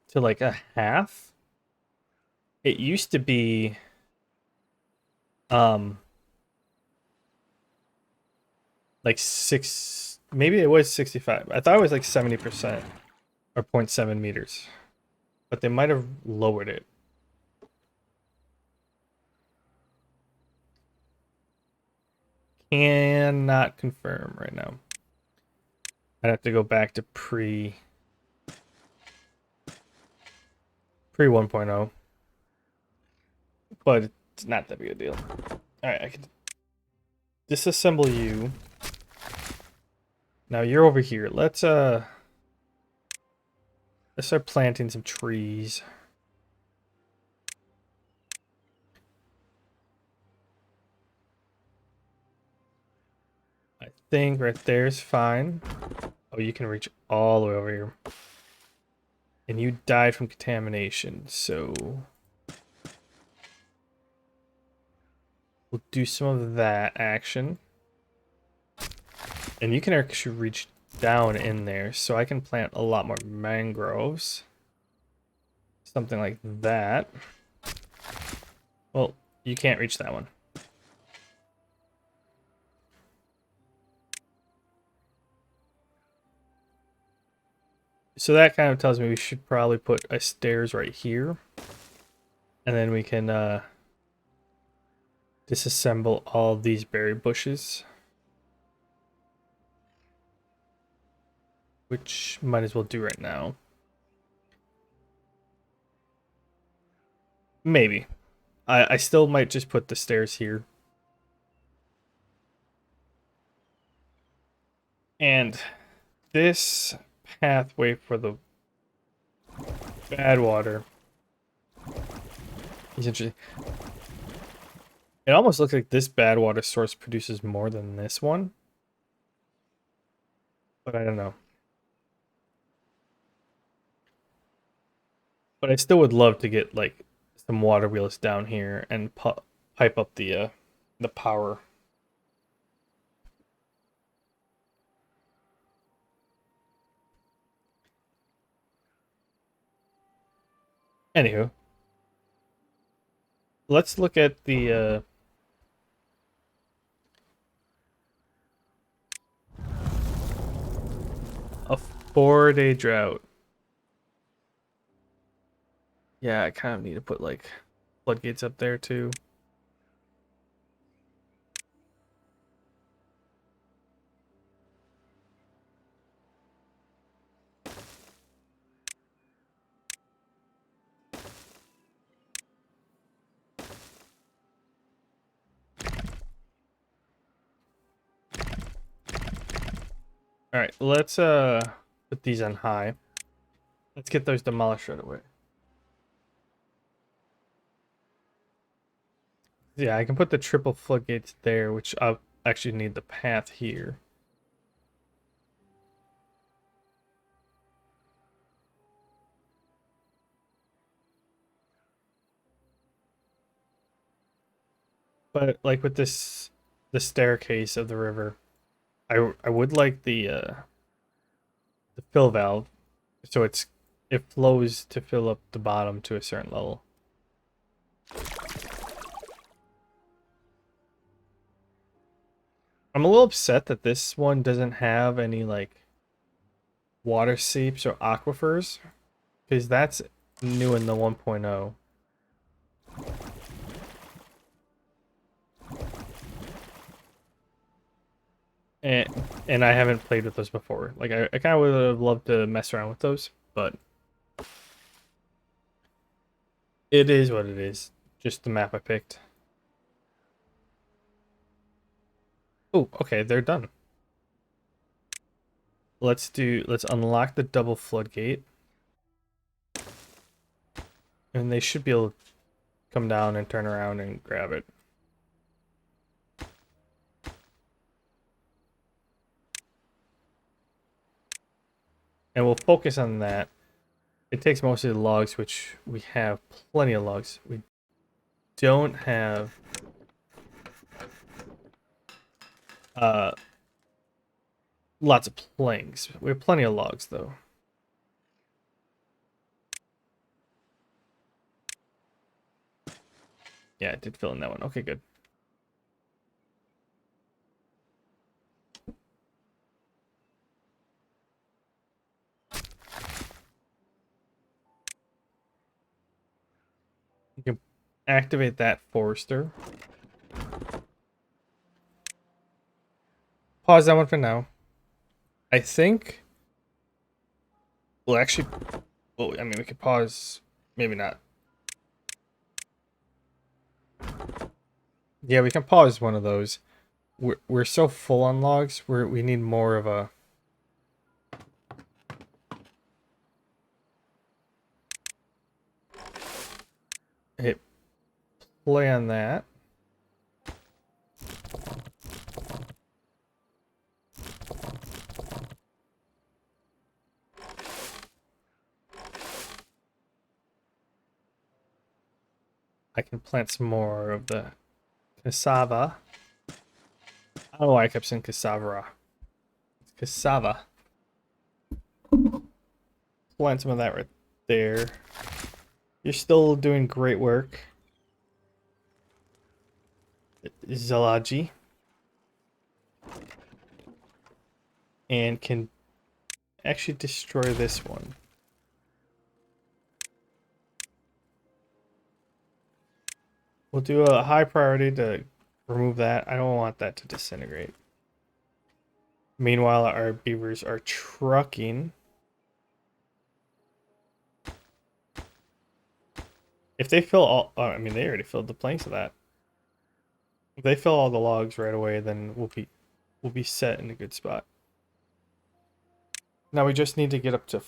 to like a half. It used to be like maybe it was 65. I thought it was like 70% or 0.7 meters. But they might have lowered it. Cannot confirm right now. I'd have to go back to pre 1.0. But it's not that big a deal. Alright, I can disassemble you. Now you're over here. Let's start planting some trees. I think right there's fine. Oh, you can reach all the way over here. And you died from contamination, so we'll do some of that action. And you can actually reach down in there, so I can plant a lot more mangroves. Something like that. Well, you can't reach that one. So that kind of tells me we should probably put a stairs right here. And then we can disassemble all these berry bushes. Which might as well do right now. Maybe. I still might just put the stairs here. And this pathway for the bad water is interesting. It almost looks like this bad water source produces more than this one. But I don't know. But I still would love to get like some water wheels down here and pipe up the power. Anywho, let's look at the a 4-day drought. Yeah, I kind of need to put like floodgates up there too. All right, let's put these on high. Let's get those demolished right away. Yeah, I can put the triple floodgates there, which I'll actually need the path here. But like with this, the staircase of the river, I would like the fill valve, so it flows to fill up the bottom to a certain level. I'm a little upset that this one doesn't have any like water seeps or aquifers, because that's new in the 1.0. And and I haven't played with those before. Like I kind of would have loved to mess around with those, but it is what it is. Just the map I picked. Oh, okay, they're done. Let's unlock the double floodgate. And they should be able to come down and turn around and grab it. And we'll focus on that. It takes most of the logs, which we have plenty of logs. We don't have uh lots of planks. We have plenty of logs though. Yeah, it did fill in that one. Okay, good. You can activate that forester. Pause that one for now. I think we'll actually, well, I mean, we could pause, maybe not. Yeah, we can pause one of those. We're so full on logs. We need more of a. Hit play on that. I can plant some more of the cassava. I don't know why I kept saying cassava. It's cassava. Plant some of that right there. You're still doing great work, Zalaji. And can actually destroy this one. We'll do a high priority to remove that. I don't want that to disintegrate. Meanwhile, our beavers are trucking. If they fill all, oh, I mean, they already filled the planks of that. If they fill all the logs right away, then we'll be set in a good spot. Now we just need to get up to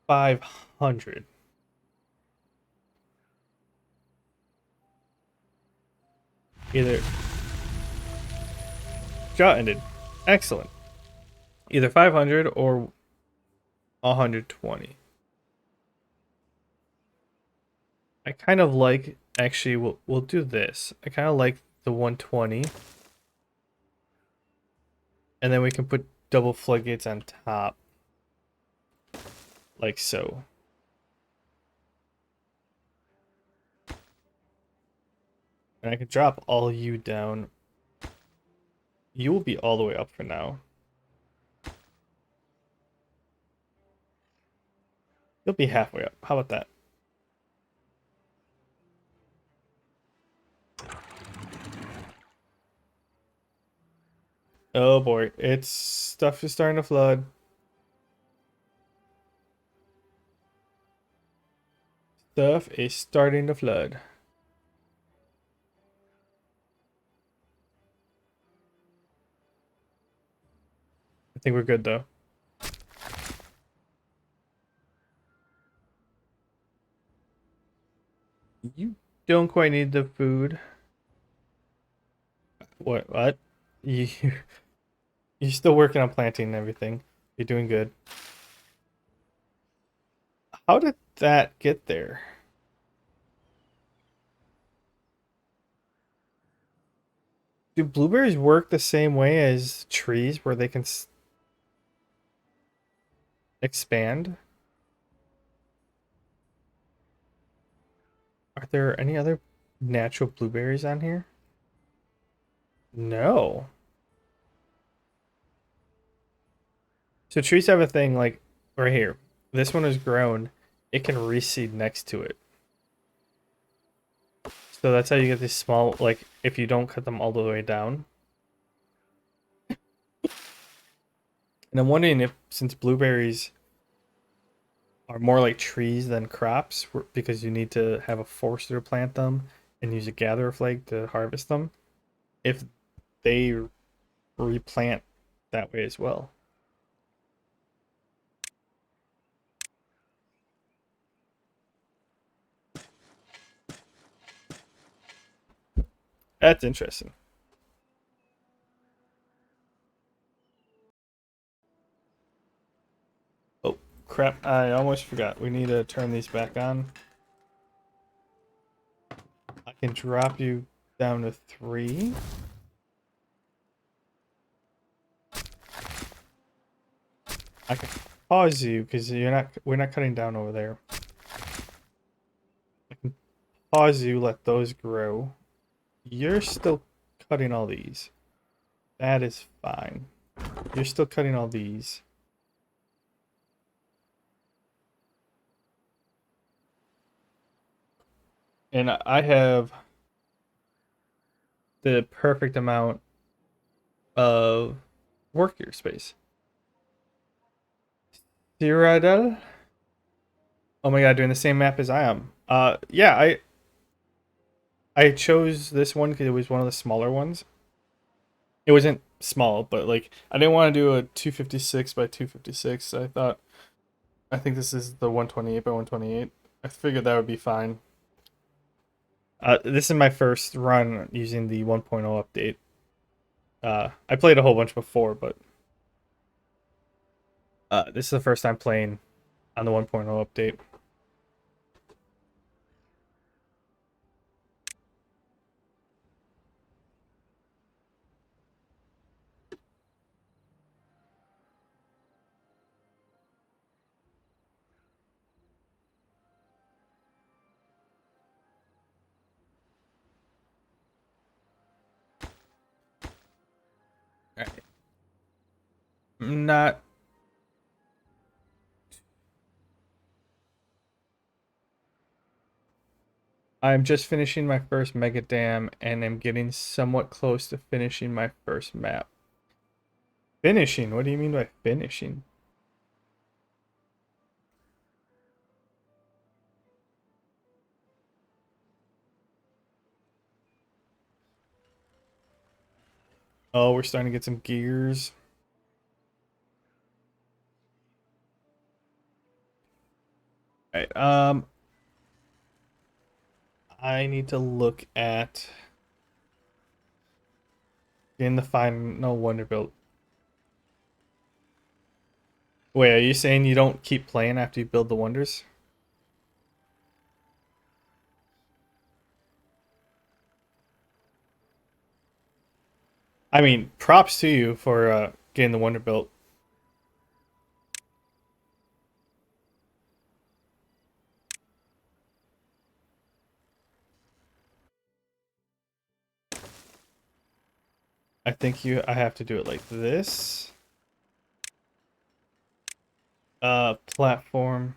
500. Either shot ended. Excellent. Either 500 or 120. I kind of like, actually we'll do this. I kind of like the 120. And then we can put double floodgates on top. Like so. And I can drop all you down. You will be all the way up for now. You'll be halfway up. How about that? Oh boy, it's stuff is starting to flood. Stuff is starting to flood. I think we're good though. Don't quite need the food. What? You you're still working on planting and everything. You're doing good. How did that get there? Do blueberries work the same way as trees where they can expand? Are there any other natural blueberries on here? No. So trees have a thing like right here. This one is grown. It can reseed next to it. So that's how you get these small, like if you don't cut them all the way down. And I'm wondering if since blueberries are more like trees than crops because you need to have a forester to plant them and use a gatherer flag to harvest them, if they replant that way as well. That's interesting. Oh, crap. I almost forgot. We need to turn these back on. I can drop you down to 3. I can pause you because we're not cutting down over there. I can pause you, let those grow. You're still cutting all these. That is fine. You're still cutting all these. And I have the perfect amount of worker space. Cyrodiil? Oh my god, doing the same map as I am. Yeah, I chose this one because it was one of the smaller ones. It wasn't small, but like I didn't want to do a 256 by 256. I think this is the 128 by 128. I figured that would be fine. This is my first run using the 1.0 update. I played a whole bunch before, but this is the first time playing on the 1.0 update. Not. I'm just finishing my first Mega Dam and I'm getting somewhat close to finishing my first map. Finishing? What do you mean by finishing? Oh, we're starting to get some gears. Alright, I need to look at in the final Wonderbuilt. Wait, are you saying you don't keep playing after you build the wonders? I mean, props to you for getting the Wonderbuilt. I have to do it like this. Platform.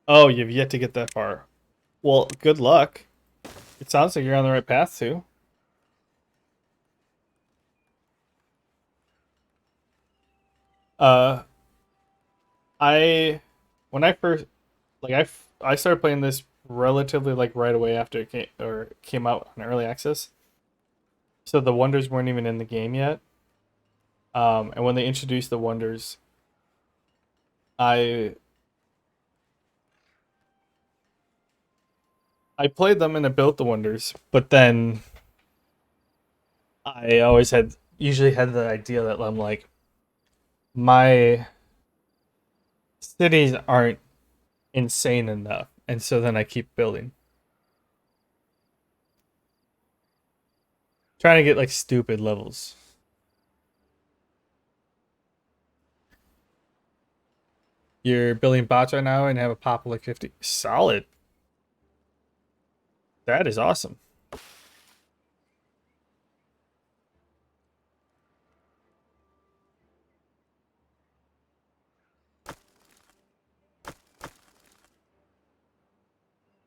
Oh, you've yet to get that far. Well, good luck. It sounds like you're on the right path too. Uh, I when I first like I started playing this relatively like right away after it came out on early access. So the wonders weren't even in the game yet. And when they introduced the wonders, I I played them and it built the wonders, but then I always usually had the idea that I'm like, my cities aren't insane enough, and so then I keep building, trying to get like stupid levels. You're building bots right now and have a pop of like 50. Solid. That is awesome.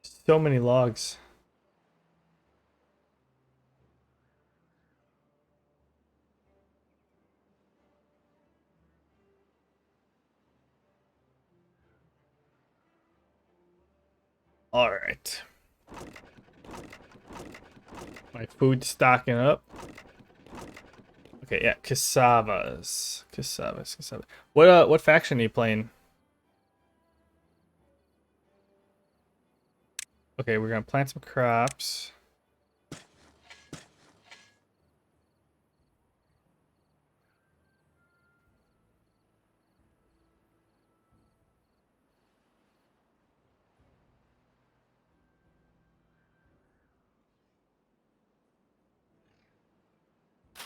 So many logs. All right. My food's stocking up. Okay, yeah, cassavas. Cassavas. What faction are you playing? Okay, we're gonna plant some crops.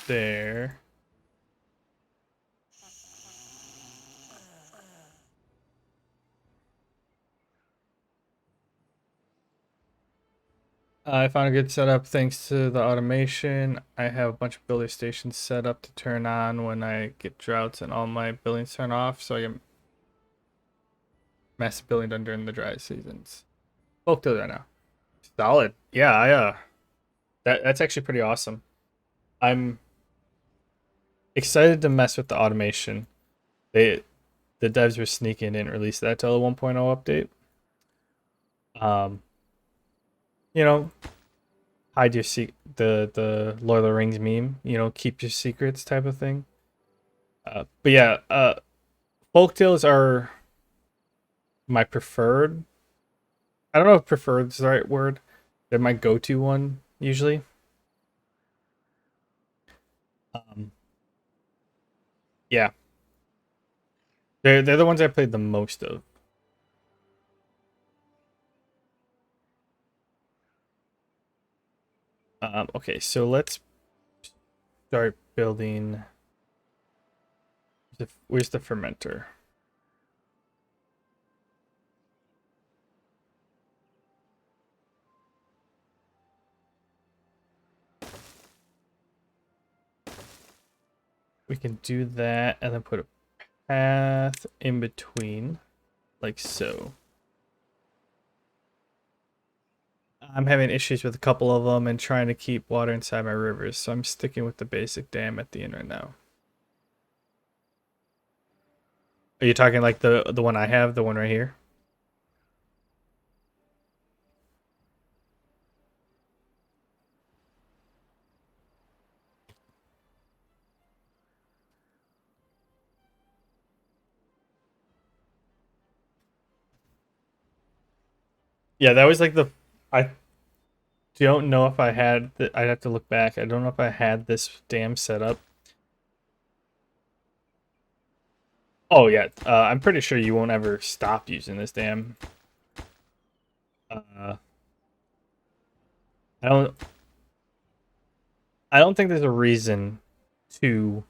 There. I found a good setup thanks to the automation. I have a bunch of builder stations set up to turn on when I get droughts and all my buildings turn off, so I get massive building done during the dry seasons. Bulk to right now. Solid. Yeah, that's actually pretty awesome. I'm excited to mess with the automation. They the devs were sneaking and didn't release that till the 1.0 update. Um, you know, hide your the Lord of the Rings meme. You know, keep your secrets type of thing. But yeah, folktales are my preferred. I don't know if preferred is the right word. They're my go-to one usually. Um, yeah, they're the ones I played the most of. Okay, so let's start building. Where's the fermenter? We can do that and then put a path in between, like so. I'm having issues with a couple of them and trying to keep water inside my rivers, so I'm sticking with the basic dam at the end right now. Are you talking like the one I have, the one right here? Yeah, that was like the I don't know if I had I'd have to look back. I don't know if I had this dam set up. Oh yeah, I'm pretty sure you won't ever stop using this dam. Uh, I don't I don't think there's a reason to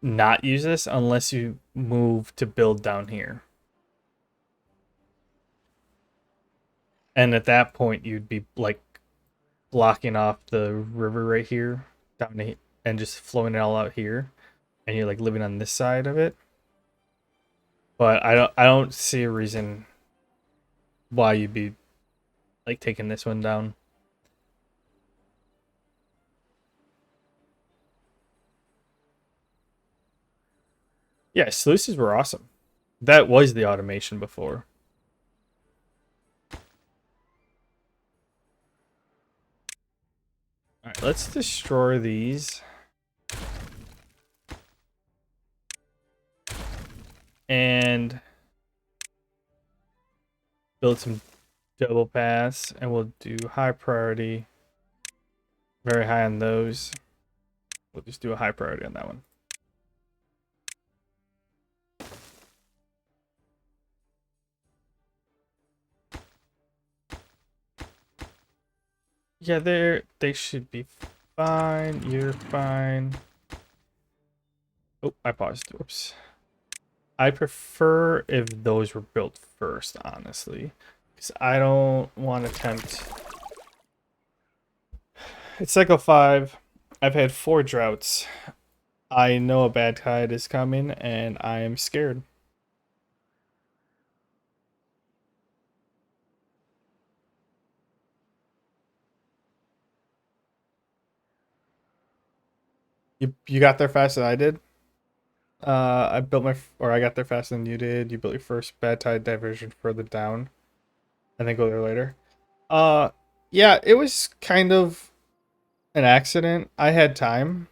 not use this unless you move to build down here. And at that point you'd be like blocking off the river right here down to, and just flowing it all out here, and you're like living on this side of it. But I don't see a reason why you'd be like taking this one down. Yeah, sluices were awesome. That was the automation before. All right, let's destroy these. And build some double pass, and we'll do high priority, very high on those. We'll just do a high priority on that one. Yeah, they should be fine. You're fine. Oh, I paused. Whoops. I prefer if those were built first, honestly, because I don't want to tempt. It's cycle 5. I've had 4 droughts. I know a bad tide is coming, and I am scared. You got there faster than I did. I built or I got there faster than you did. You built your first bad tide diversion further down, and then go there later. Uh, yeah, it was kind of an accident. I had time.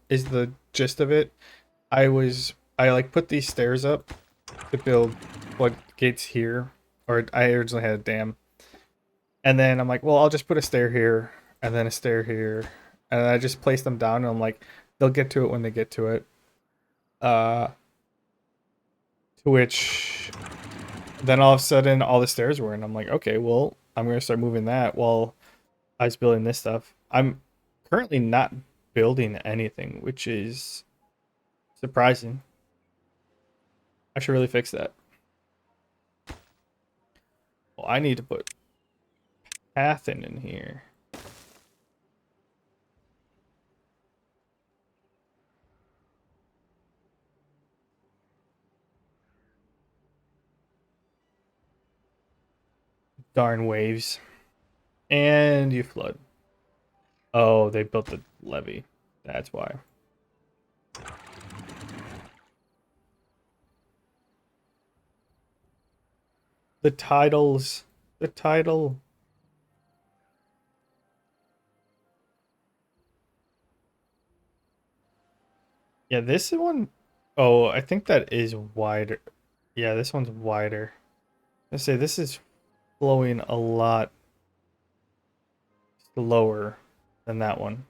Is the gist of it. I like put these stairs up to build what gates here, or I originally had a dam, and then I'm like, well, I'll just put a stair here, and then a stair here, and I just place them down, and I'm like, they'll get to it when they get to it. Uh, to which then all of a sudden all the stairs were, and I'm like, okay, well, I'm gonna start moving that while I was building this stuff. I'm currently not building anything, which is surprising. I should really fix that. Well, I need to put Pathin in here. Darn waves. And you flood. Oh, they built the levee. That's why. The titles. The title. Yeah, this one. Oh, I think that is wider. Yeah, this one's wider. Let's say this is flowing a lot slower than that one.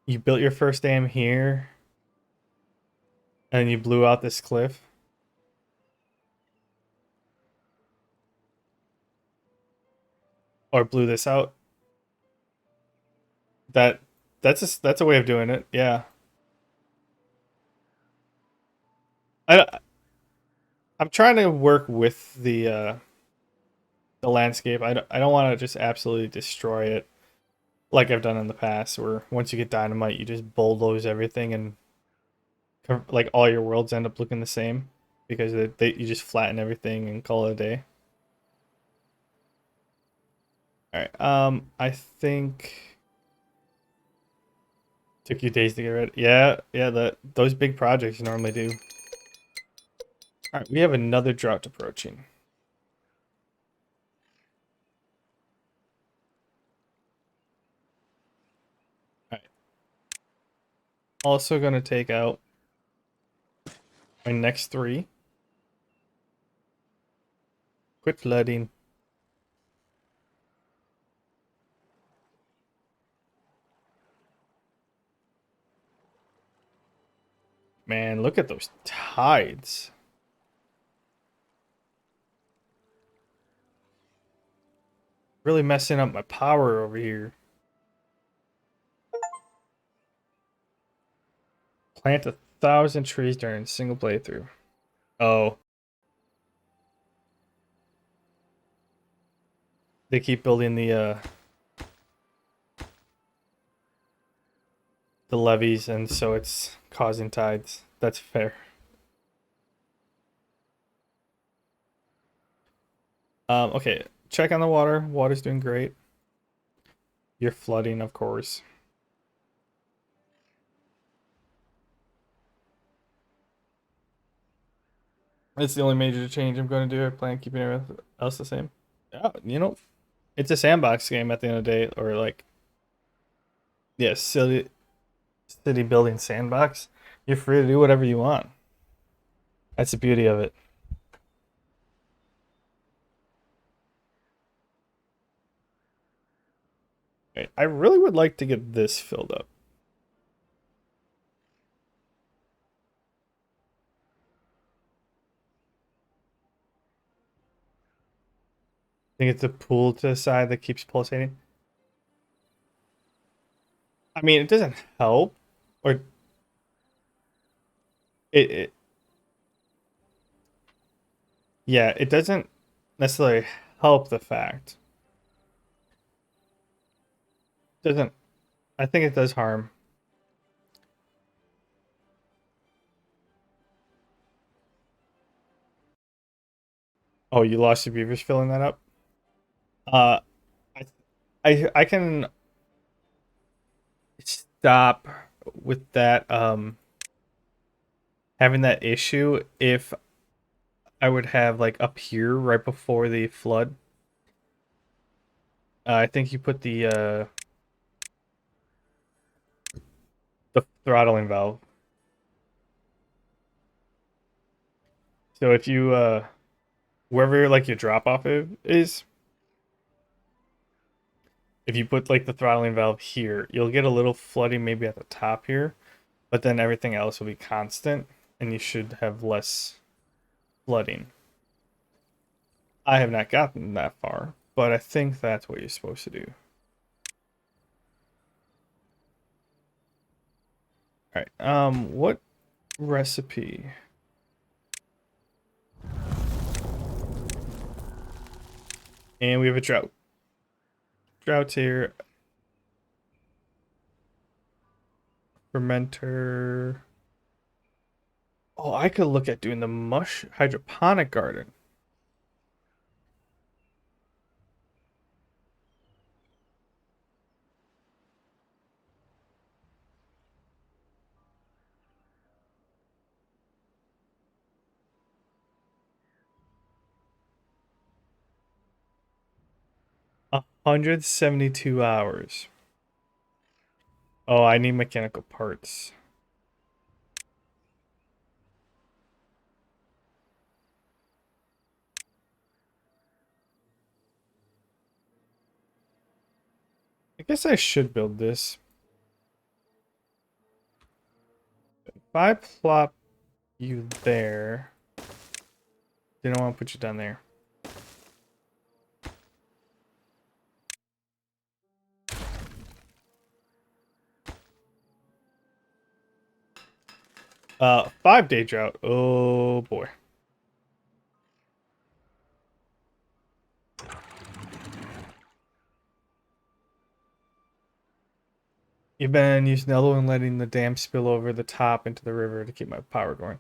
You built your first dam here, and you blew out this cliff, or blew this out. That that's a way of doing it. Yeah. I I'm trying to work with the landscape. I don't want to just absolutely destroy it like I've done in the past, where once you get dynamite, you just bulldoze everything and like all your worlds end up looking the same because you just flatten everything and call it a day. All right. I think took you days to get ready. Yeah, yeah. Those big projects normally do. All right, we have another drought approaching. All right. Also gonna take out my next 3. Quit flooding. Man, look at those tides. Really messing up my power over here. Plant 1,000 trees during a single playthrough. Oh. They keep building the levees, and so it's causing tides. That's fair. Okay, check on the water. Water's doing great. You're flooding, of course. It's the only major change I'm going to do. I plan on keeping everything else the same. Yeah, you know, It's a sandbox game at the end of the day, or like, yeah, city building sandbox. You're free to do whatever you want. That's the beauty of it. Okay, I really would like to get this filled up. I think it's the pool to the side that keeps pulsating. I mean, it doesn't help, or it yeah, it doesn't necessarily help the fact. Doesn't I think it does harm. Oh, you lost your beavers filling that up? Uh I I can stop with that having that issue if I would have like up here right before the flood. I think you put the throttling valve. So if you wherever like your drop off is, if you put like the throttling valve here, you'll get a little flooding maybe at the top here, but then everything else will be constant and you should have less flooding. I have not gotten that far, but I think that's what you're supposed to do. All right. What recipe? And we have a drought. Droughts here. Fermenter. Oh, I could look at doing the mush hydroponic garden. A 172 hours. Oh, I need mechanical parts. I guess I should build this. If I plop you there, didn't want to put you down there. 5-day drought. Oh boy. You've been using Elbow and letting the dam spill over the top into the river to keep my power going.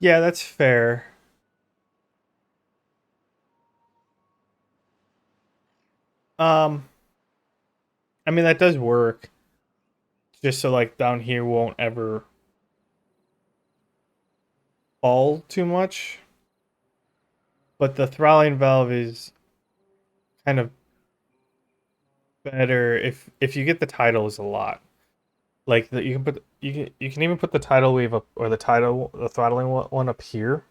Yeah, that's fair. Um, I mean that does work. Just so like down here won't ever fall too much. But the throttling valve is kind of better if you get the titles a lot. Like that you can even put the tidal wave up or the throttling one up here.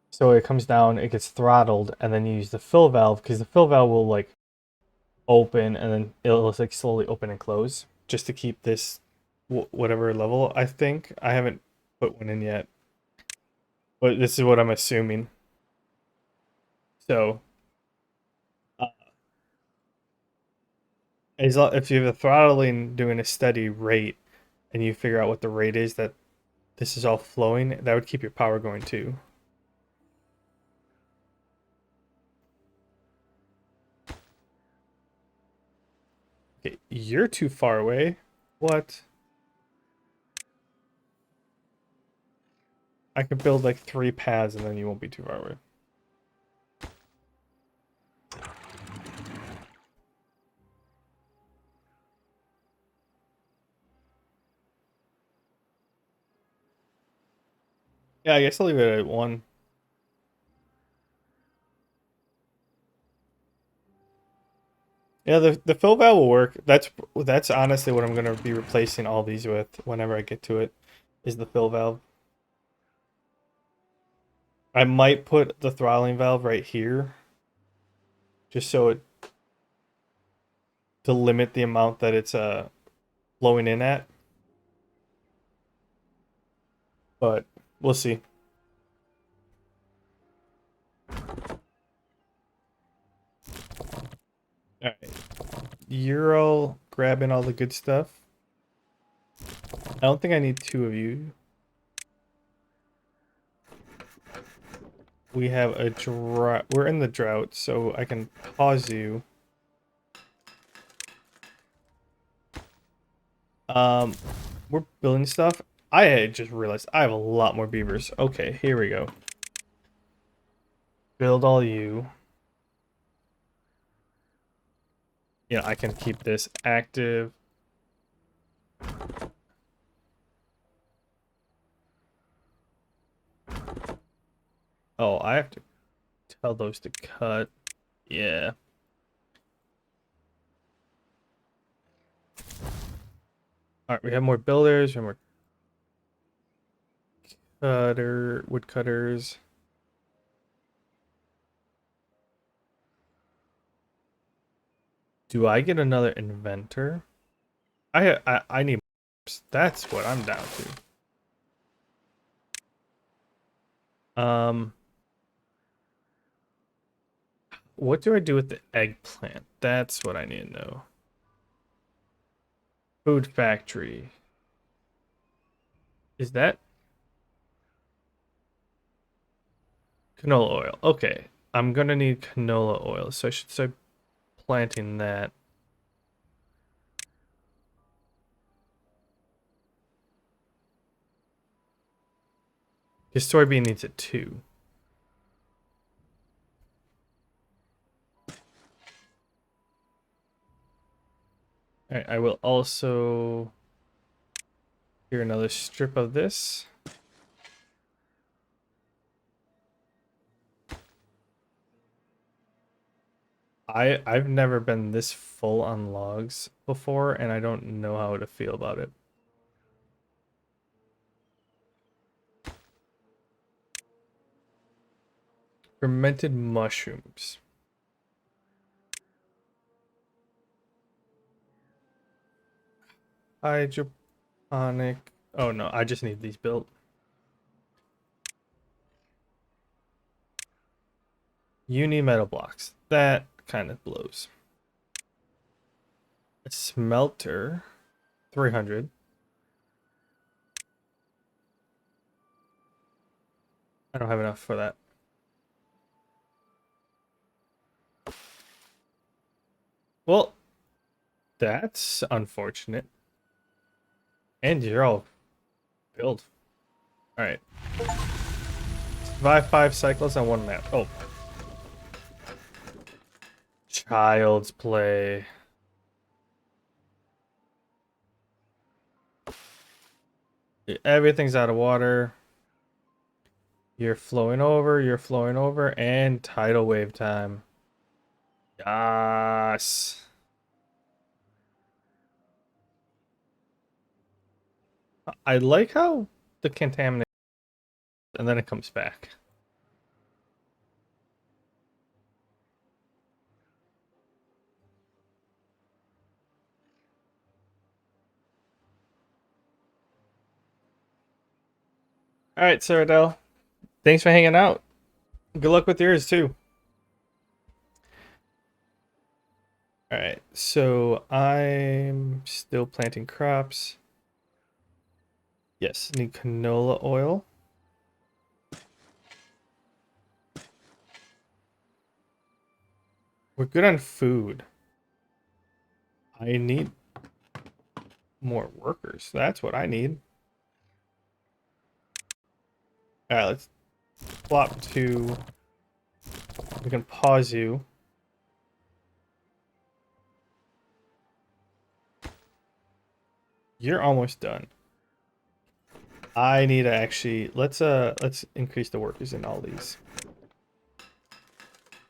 So it comes down, it gets throttled, and then you use the fill valve because the fill valve will like open and then it'll like slowly open and close just to keep this whatever level. I think I haven't put one in yet, but this is what I'm assuming. So uh, if you have the throttling doing a steady rate and you figure out what the rate is that this is all flowing, that would keep your power going too. Okay, you're too far away. What? I could build like 3 paths and then you won't be too far away. Yeah, I guess I'll leave it at 1. Yeah, the fill valve will work. That's honestly what I'm gonna be replacing all these with whenever I get to it, is the fill valve. I might put the throttling valve right here, just so it to limit the amount that it's blowing in at. But we'll see. All right, you're all grabbing all the good stuff. I don't think I need 2 of you. We have a drought. We're in the drought, so I can pause you. We're building stuff. I had just realized I have a lot more beavers. Okay, here we go. Build all you. Yeah, I can keep this active. Oh, I have to tell those to cut. Yeah. All right, we have more builders. We have more woodcutters. Do I get another inventor? I need. That's what I'm down to. What do I do with the eggplant? That's what I need to know. Food factory. Is that canola oil? Okay. I'm gonna need canola oil, so I should start planting that. His soybean needs it too. Alright, I will also here another strip of this. I've never been this full on logs before, and I don't know how to feel about it. Fermented mushrooms. Hydroponic. Oh no, I just need these built. You need metal blocks. That kind of blows. A smelter. 300. I don't have enough for that. Well, that's unfortunate. And you're all built. Alright. Survive 5 cycles on 1 map. Oh. Child's play. Everything's out of water. You're flowing over, and tidal wave time. Yes. I like how the contaminant and then it comes back. All right, Cyrodiil. Thanks for hanging out. Good luck with yours too. All right, so I'm still planting crops. Yes, need canola oil. We're good on food. I need more workers. That's what I need. All right, let's flop to. We can pause you. You're almost done. I need to actually let's increase the workers in all these.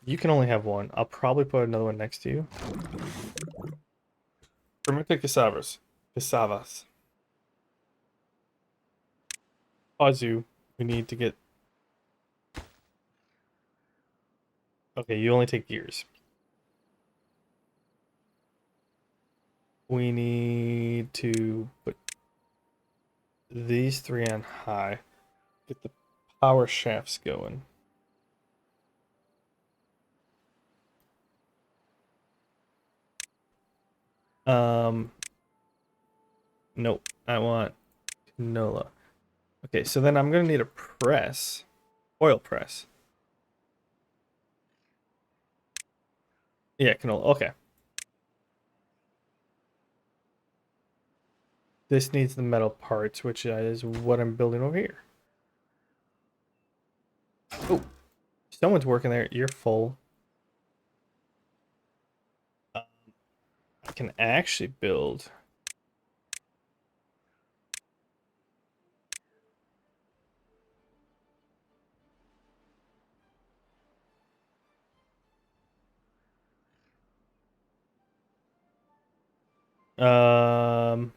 You can only have one. I'll probably put another one next to you. Fermented cassavas. Cassavas. Pazu. We need to get. Okay, you only take gears. We need to put these three on high. Get the power shafts going. Nope. I want canola. Okay, so then I'm gonna need a press. Oil press. Yeah, canola. Okay. This needs the metal parts, which is what I'm building over here. Oh, someone's working there. You're full. I can actually build. Um,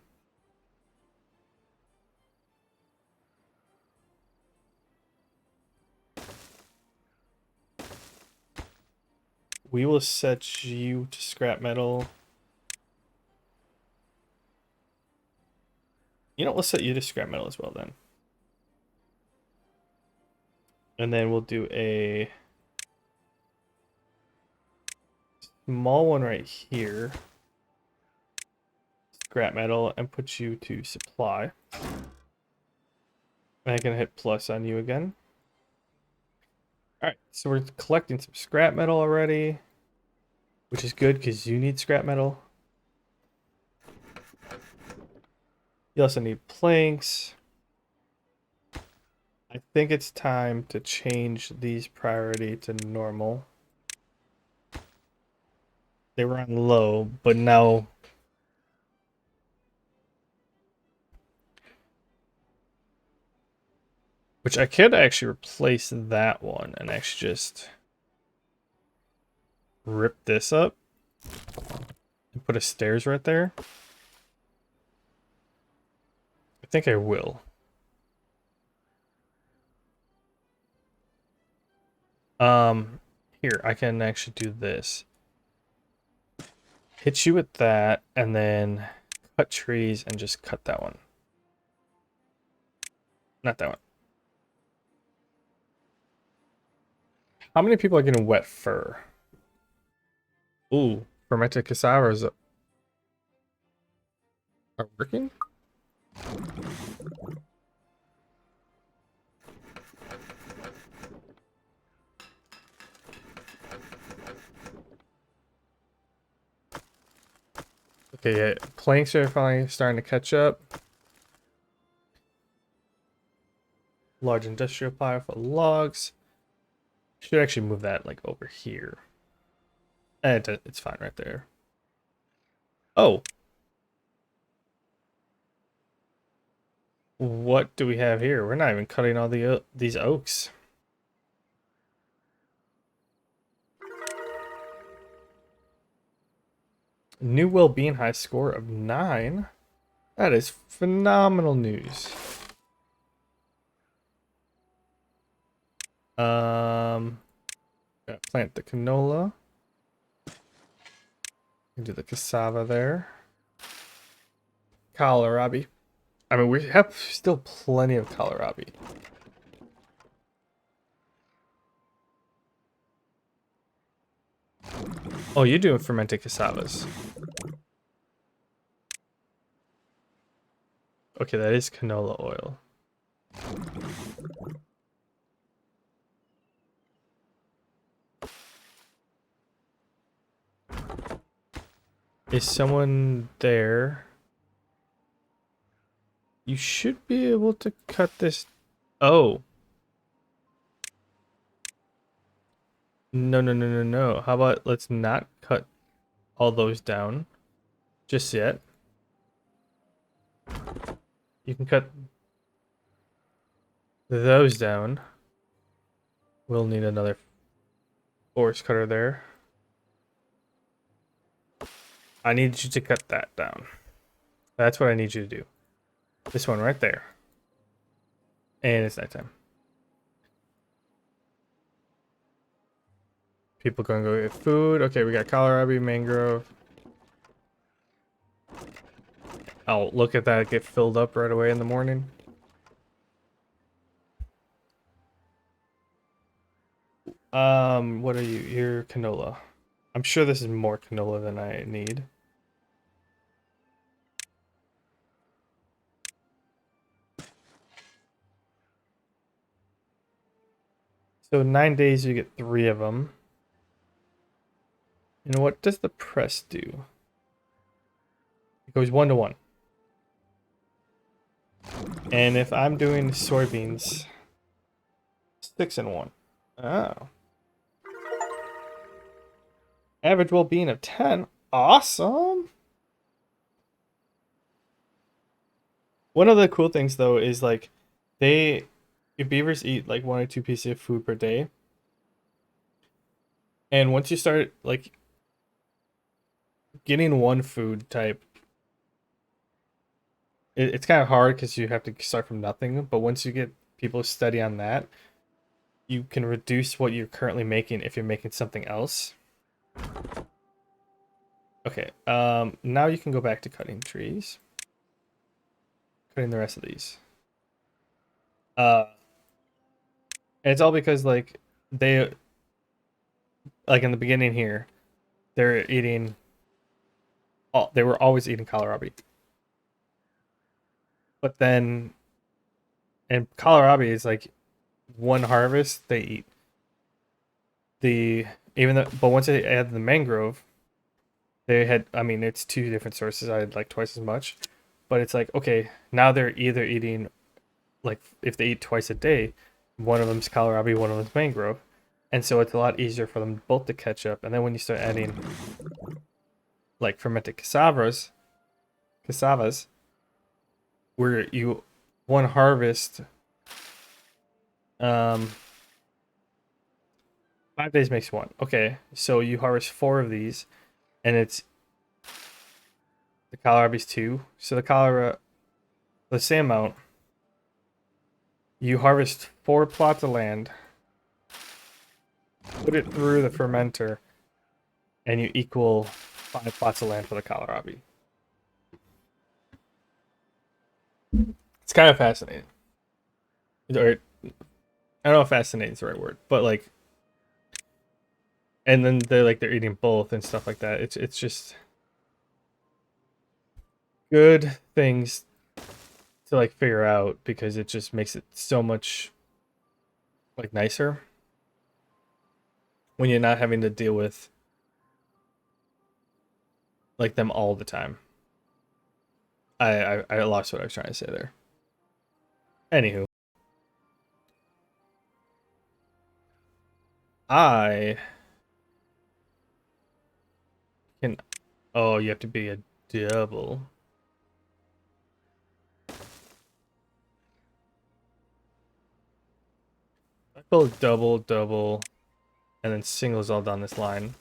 we will set you to scrap metal. You know, we'll set you to scrap metal as well then. And then we'll do a small one right here. Scrap metal and put you to supply. And I can hit plus on you again. Alright, so we're collecting some scrap metal already, which is good because you need scrap metal. You also need planks. I think it's time to change these priority to normal. They were on low, but now which I could actually replace that one and actually just rip this up and put a stairs right there. I think I will. Here, I can actually do this. Hit you with that, and then cut trees and just cut that one. Not that one. How many people are getting wet fur? Ooh, fermented cassavas are working? Okay, yeah, planks are finally starting to catch up. Large industrial pile for logs. Should actually move that like over here. It's fine right there. Oh. What do we have here? We're not even cutting all these oaks. New well-being high score of 9. That is phenomenal news. Gotta plant the canola. Do the cassava there. Kohlrabi. I mean, we have still plenty of kohlrabi. Oh, you're doing fermented cassavas. Okay, that is canola oil. Is someone there? You should be able to cut this. Oh. No, no, no, no, no. How about let's not cut all those down just yet. You can cut those down. We'll need another forest cutter there. I need you to cut that down. That's what I need you to do. This one right there. And it's nighttime. People gonna go get food. Okay, we got kohlrabi, mangrove. Oh, look at that get filled up right away in the morning. What are you? You're canola. I'm sure this is more canola than I need. So 9 days, you get 3 of them. And what does the press do? It goes 1 to 1. And if I'm doing soybeans, 6 and 1. Oh. Average well-being of 10. Awesome. One of the cool things though is like your beavers eat like 1 or 2 pieces of food per day. And once you start like getting one food type, it's kind of hard because you have to start from nothing. But once you get people steady on that, you can reduce what you're currently making if you're making something else. Okay, now you can go back to cutting trees. Cutting the rest of these. And it's all because like they like in the beginning here, they're eating they were always eating kohlrabi. But then and kohlrabi is like one harvest they eat. But once they add the mangrove, they had I mean it's 2 different sources. I had like twice as much. But it's like, okay, now they're either eating like if they eat twice a day, one of them's kohlrabi, one of them's mangrove. And so it's a lot easier for them both to catch up. And then when you start adding like fermented cassavas, where you one harvest 5 days makes 1. Okay, so you harvest 4 of these, and it's the kohlrabi's 2. So the same amount. You harvest 4 plots of land, put it through the fermenter, and you equal 5 plots of land for the kohlrabi. It's kind of fascinating. Or, I don't know if fascinating is the right word, but like, and then they're eating both and stuff like that. It's just good things to like figure out because it just makes it so much like nicer when you're not having to deal with like them all the time. I lost what I was trying to say there. Anywho, I can. Oh, you have to be a double. I pull double, double, and then singles all down this line.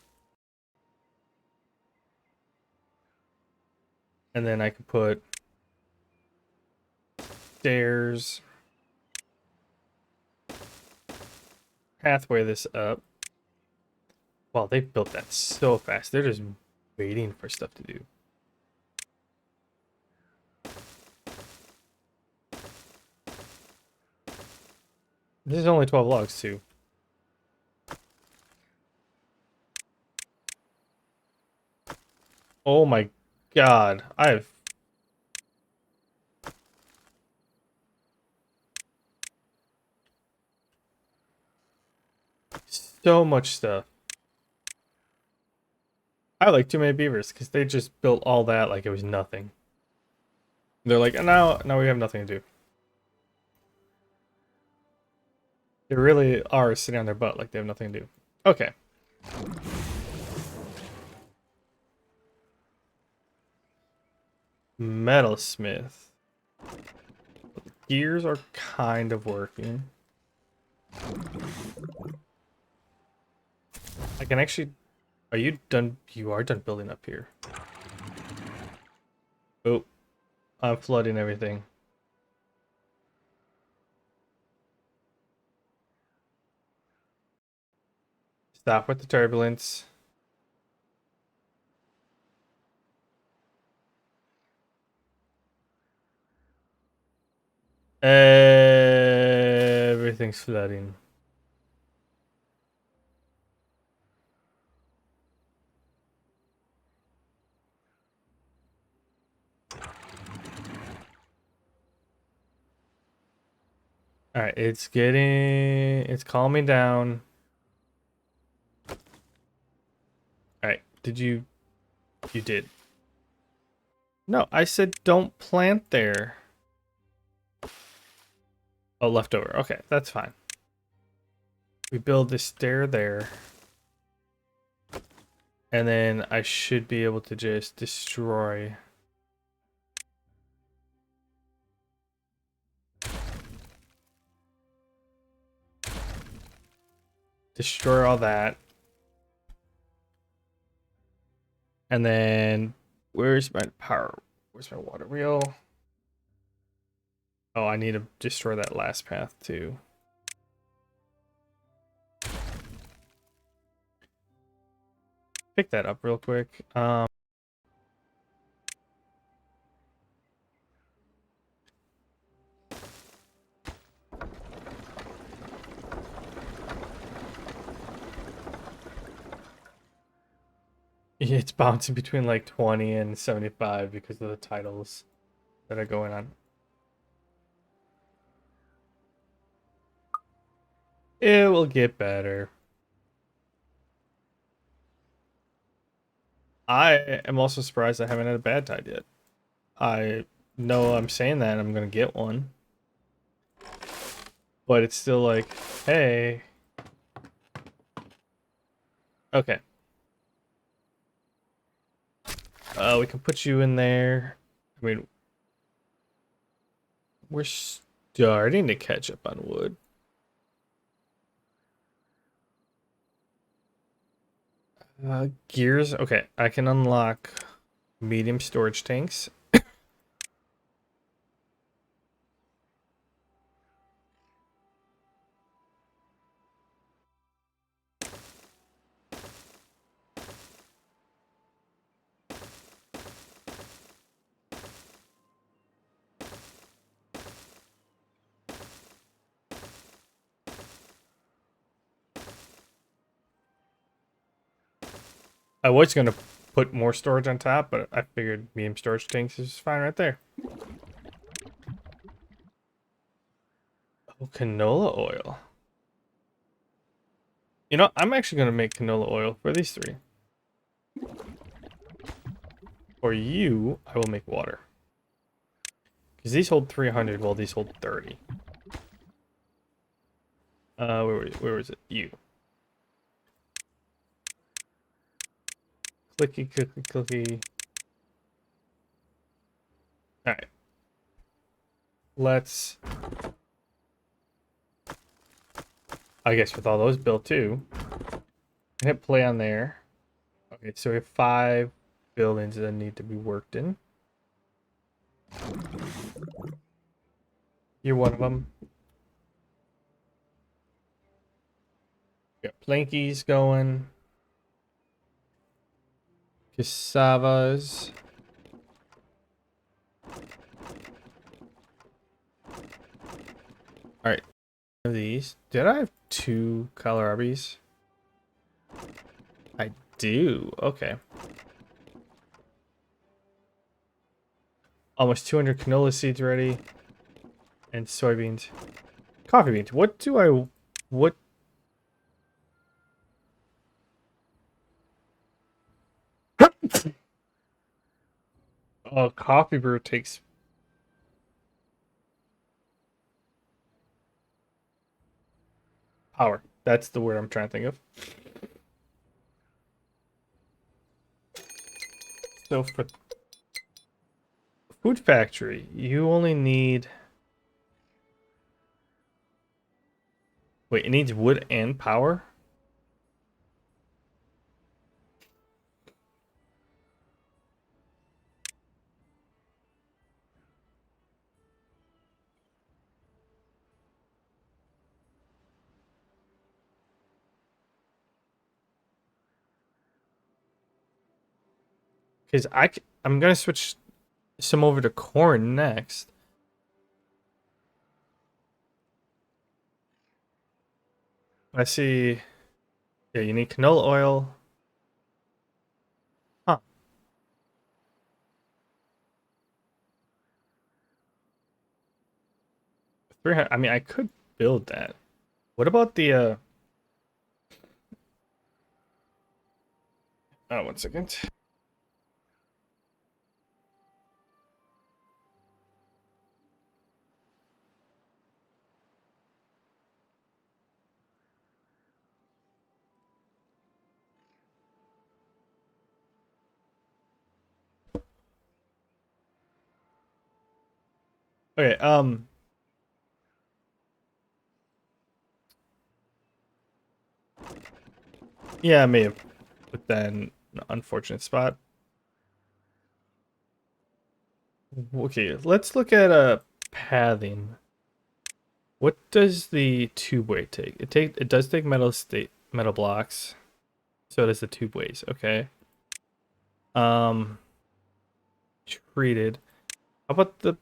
And then I could put stairs, pathway this up. Wow, they built that so fast. They're just waiting for stuff to do. This is only 12 logs too. Oh my god, I have so much stuff. I like too many beavers because they just built all that like it was nothing. They're like, now we have nothing to do. They really are sitting on their butt like they have nothing to do. Okay. Metalsmith. gears are kind of working. I can actually... Are you done? You are done building up here. Oh, I'm flooding everything. Stop with the turbulence. Everything's flooding. All right, it's calming down. All right, you did. No, I said don't plant there. Oh, leftover. Okay, that's fine. We build this stair there. And then I should be able to just destroy. Destroy all that. And then where's my power? Where's my water wheel? Oh, I need to destroy that last path too. Pick that up real quick. It's bouncing between like 20 and 75 because of the titles that are going on. It will get better. I am also surprised I haven't had a bad tide yet. I know I'm saying that I'm gonna get one. But it's still like, hey. Okay. We can put you in there. I mean, we're starting to catch up on wood. Gears. Okay, I can unlock medium storage tanks. I was gonna put more storage on top, but I figured medium storage tanks is fine right there. Oh, canola oil. You know, I'm actually gonna make canola oil for these three. For you, I will make water. Because these hold 300 while these hold 30. Where was it? You. Clicky, clicky, clicky. Alright. Let's... I guess with all those built too. Hit play on there. Okay, so we have 5 buildings that need to be worked in. You're one of them. Got plankies going. Cassavas. Alright. Of these. Did I have 2 kohlrabis? I do. Okay. Almost 200 canola seeds ready. And soybeans. Coffee beans. What do I... What... Oh, coffee brew takes... power. That's the word I'm trying to think of. So for... Food factory, you only need... Wait, it needs wood and power? Because I'm gonna switch some over to corn next. I see. Yeah, you need canola oil. Huh. 300. I mean, I could build that. What about the oh, 1 second. Okay, yeah, I may have put that in an unfortunate spot. Okay, let's look at pathing. What does the tube way take? It does take metal blocks. So does the tube ways. Okay. Um, treated. How about the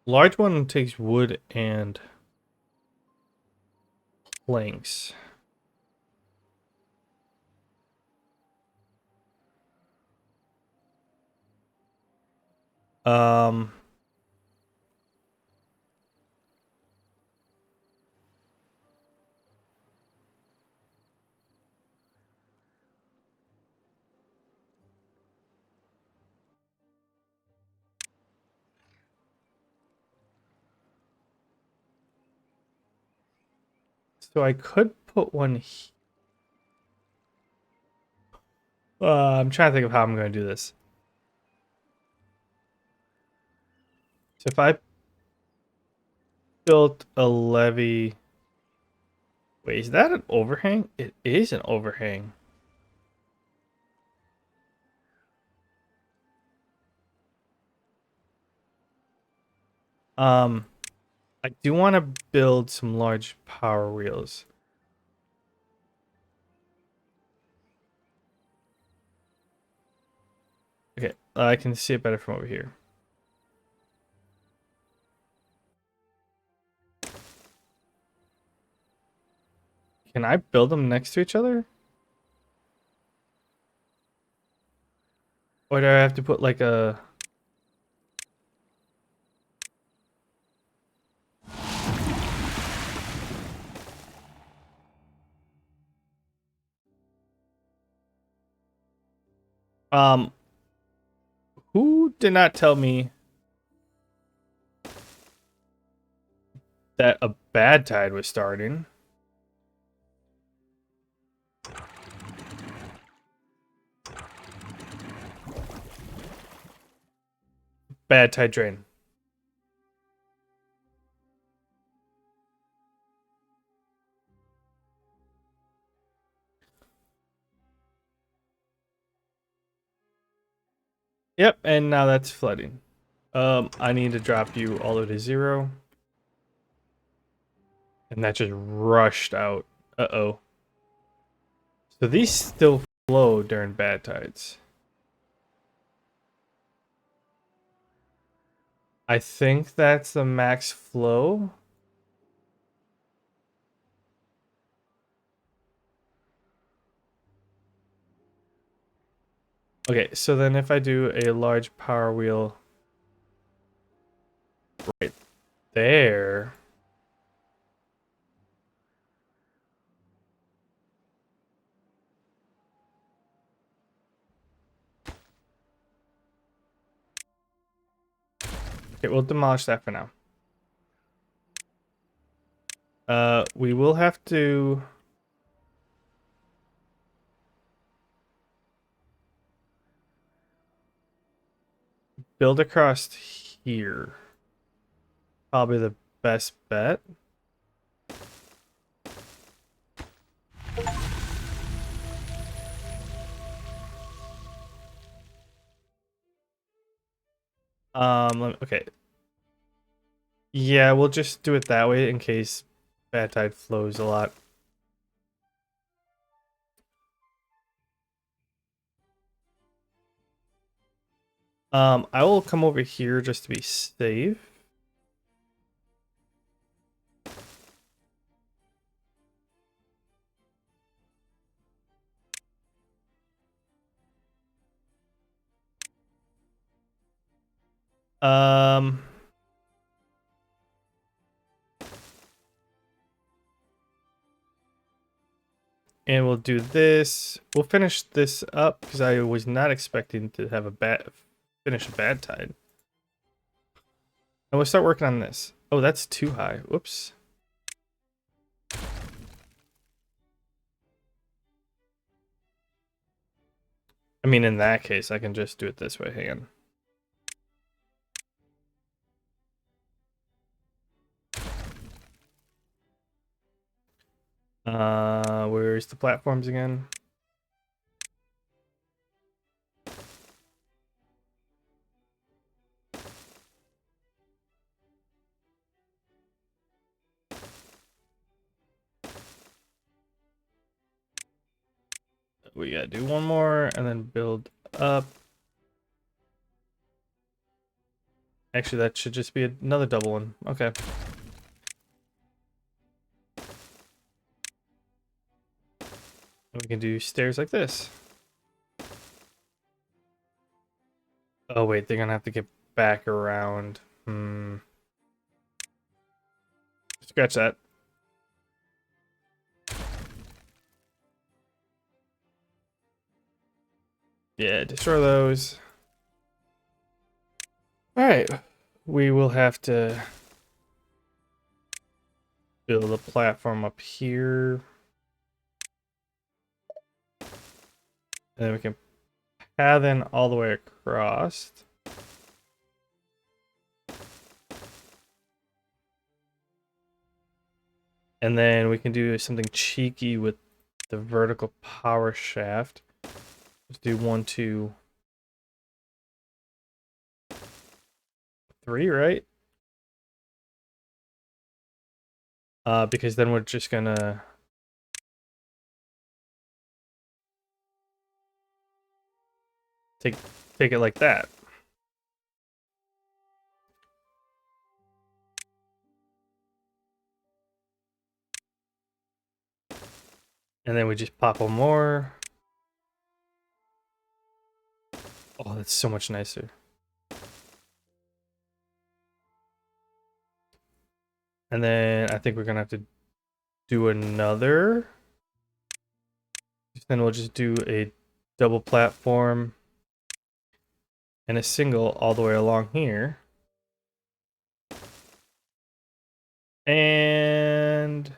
large one takes wood and planks. Um, so I could put one. I'm trying to think of how I'm going to do this. So if I built a levee, wait, is that an overhang? It is an overhang. Um, I do want to build some large power wheels. Okay, I can see it better from over here. Can I build them next to each other? Or do I have to put like a... Um, who did not tell me that a bad tide was starting? Bad tide drain. Yep, and now that's flooding. I need to drop you all the way to 0. And that just rushed out. Uh-oh. So these still flow during bad tides. I think that's the max flow. Okay, so then if I do a large power wheel right there. Okay, we'll demolish that for now. We will have to build across here. Probably the best bet. Okay. Yeah, we'll just do it that way in case bad tide flows a lot. I will come over here just to be safe. Um, and we'll do this. We'll finish this up because I was not expecting to have finish a bad tide. And we'll start working on this. Oh, that's too high. Whoops. I mean, in that case, I can just do it this way. Hang on. Where's the platforms again? We gotta do one more and then build up. Actually, that should just be another double one. Okay. We can do stairs like this. Oh wait, they're gonna have to get back around. Scratch that. Yeah, destroy those. Alright. We will have to build a platform up here. And then we can path in all the way across. And then we can do something cheeky with the vertical power shaft. Let's do 1, 2, 3, right? Because then we're just gonna take it like that. And then we just pop one more. Oh, that's so much nicer. And then I think we're gonna have to do another. Then we'll just do a double platform and a single all the way along here. And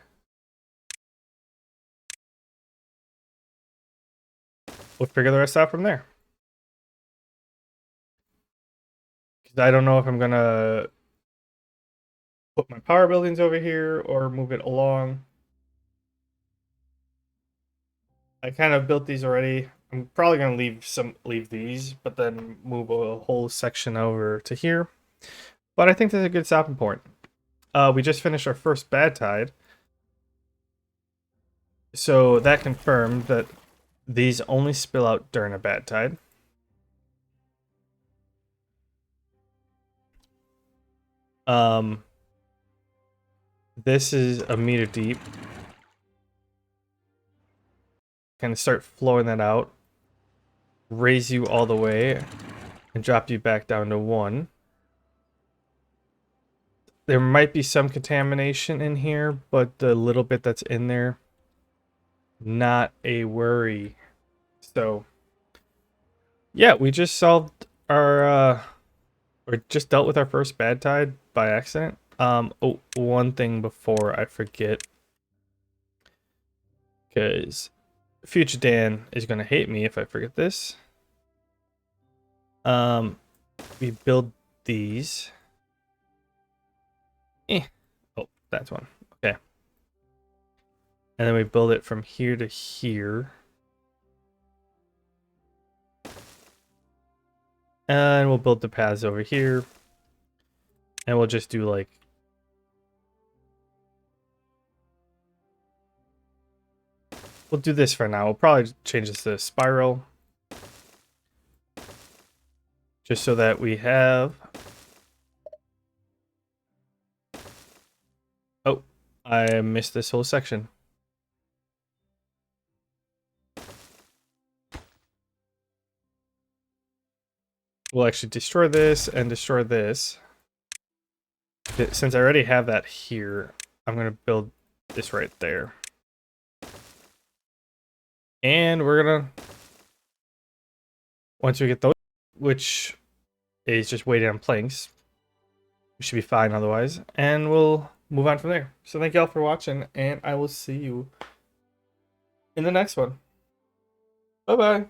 we'll figure the rest out from there. Because I don't know if I'm gonna put my power buildings over here or move it along. I kind of built these already. I'm probably gonna leave these, but then move a whole section over to here. But I think that's a good stopping point. We just finished our first bad tide. So that confirmed that these only spill out during a bad tide. This is a meter deep. Kind of start flowing that out. Raise you all the way and drop you back down to 1. There might be some contamination in here, but the little bit that's in there, not a worry. So, yeah, we just solved our, or just dealt with our first bad tide by accident. Oh, one thing before I forget, because future Dan is gonna hate me if I forget this. We build these. Oh, that's one. Okay. And then we build it from here to here. And we'll build the paths over here. And we'll just do like... We'll do this for now. We'll probably change this to spiral. Just so that we have... Oh, I missed this whole section. We'll actually destroy this and destroy this. Since I already have that here, I'm going to build this right there. And we're going to... Once we get those, which is just waiting on planks, we should be fine otherwise. And we'll move on from there. So thank you all for watching, and I will see you in the next one. Bye-bye.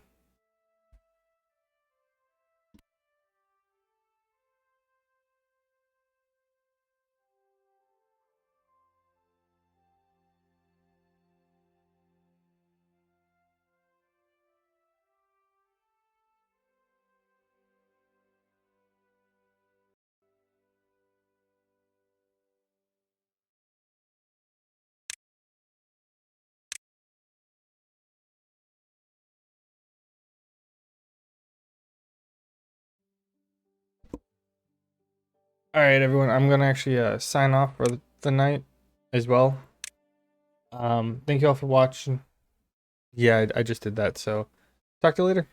All right, everyone. I'm gonna actually sign off for the night as well. Thank you all for watching. Yeah, I just did that. So talk to you later.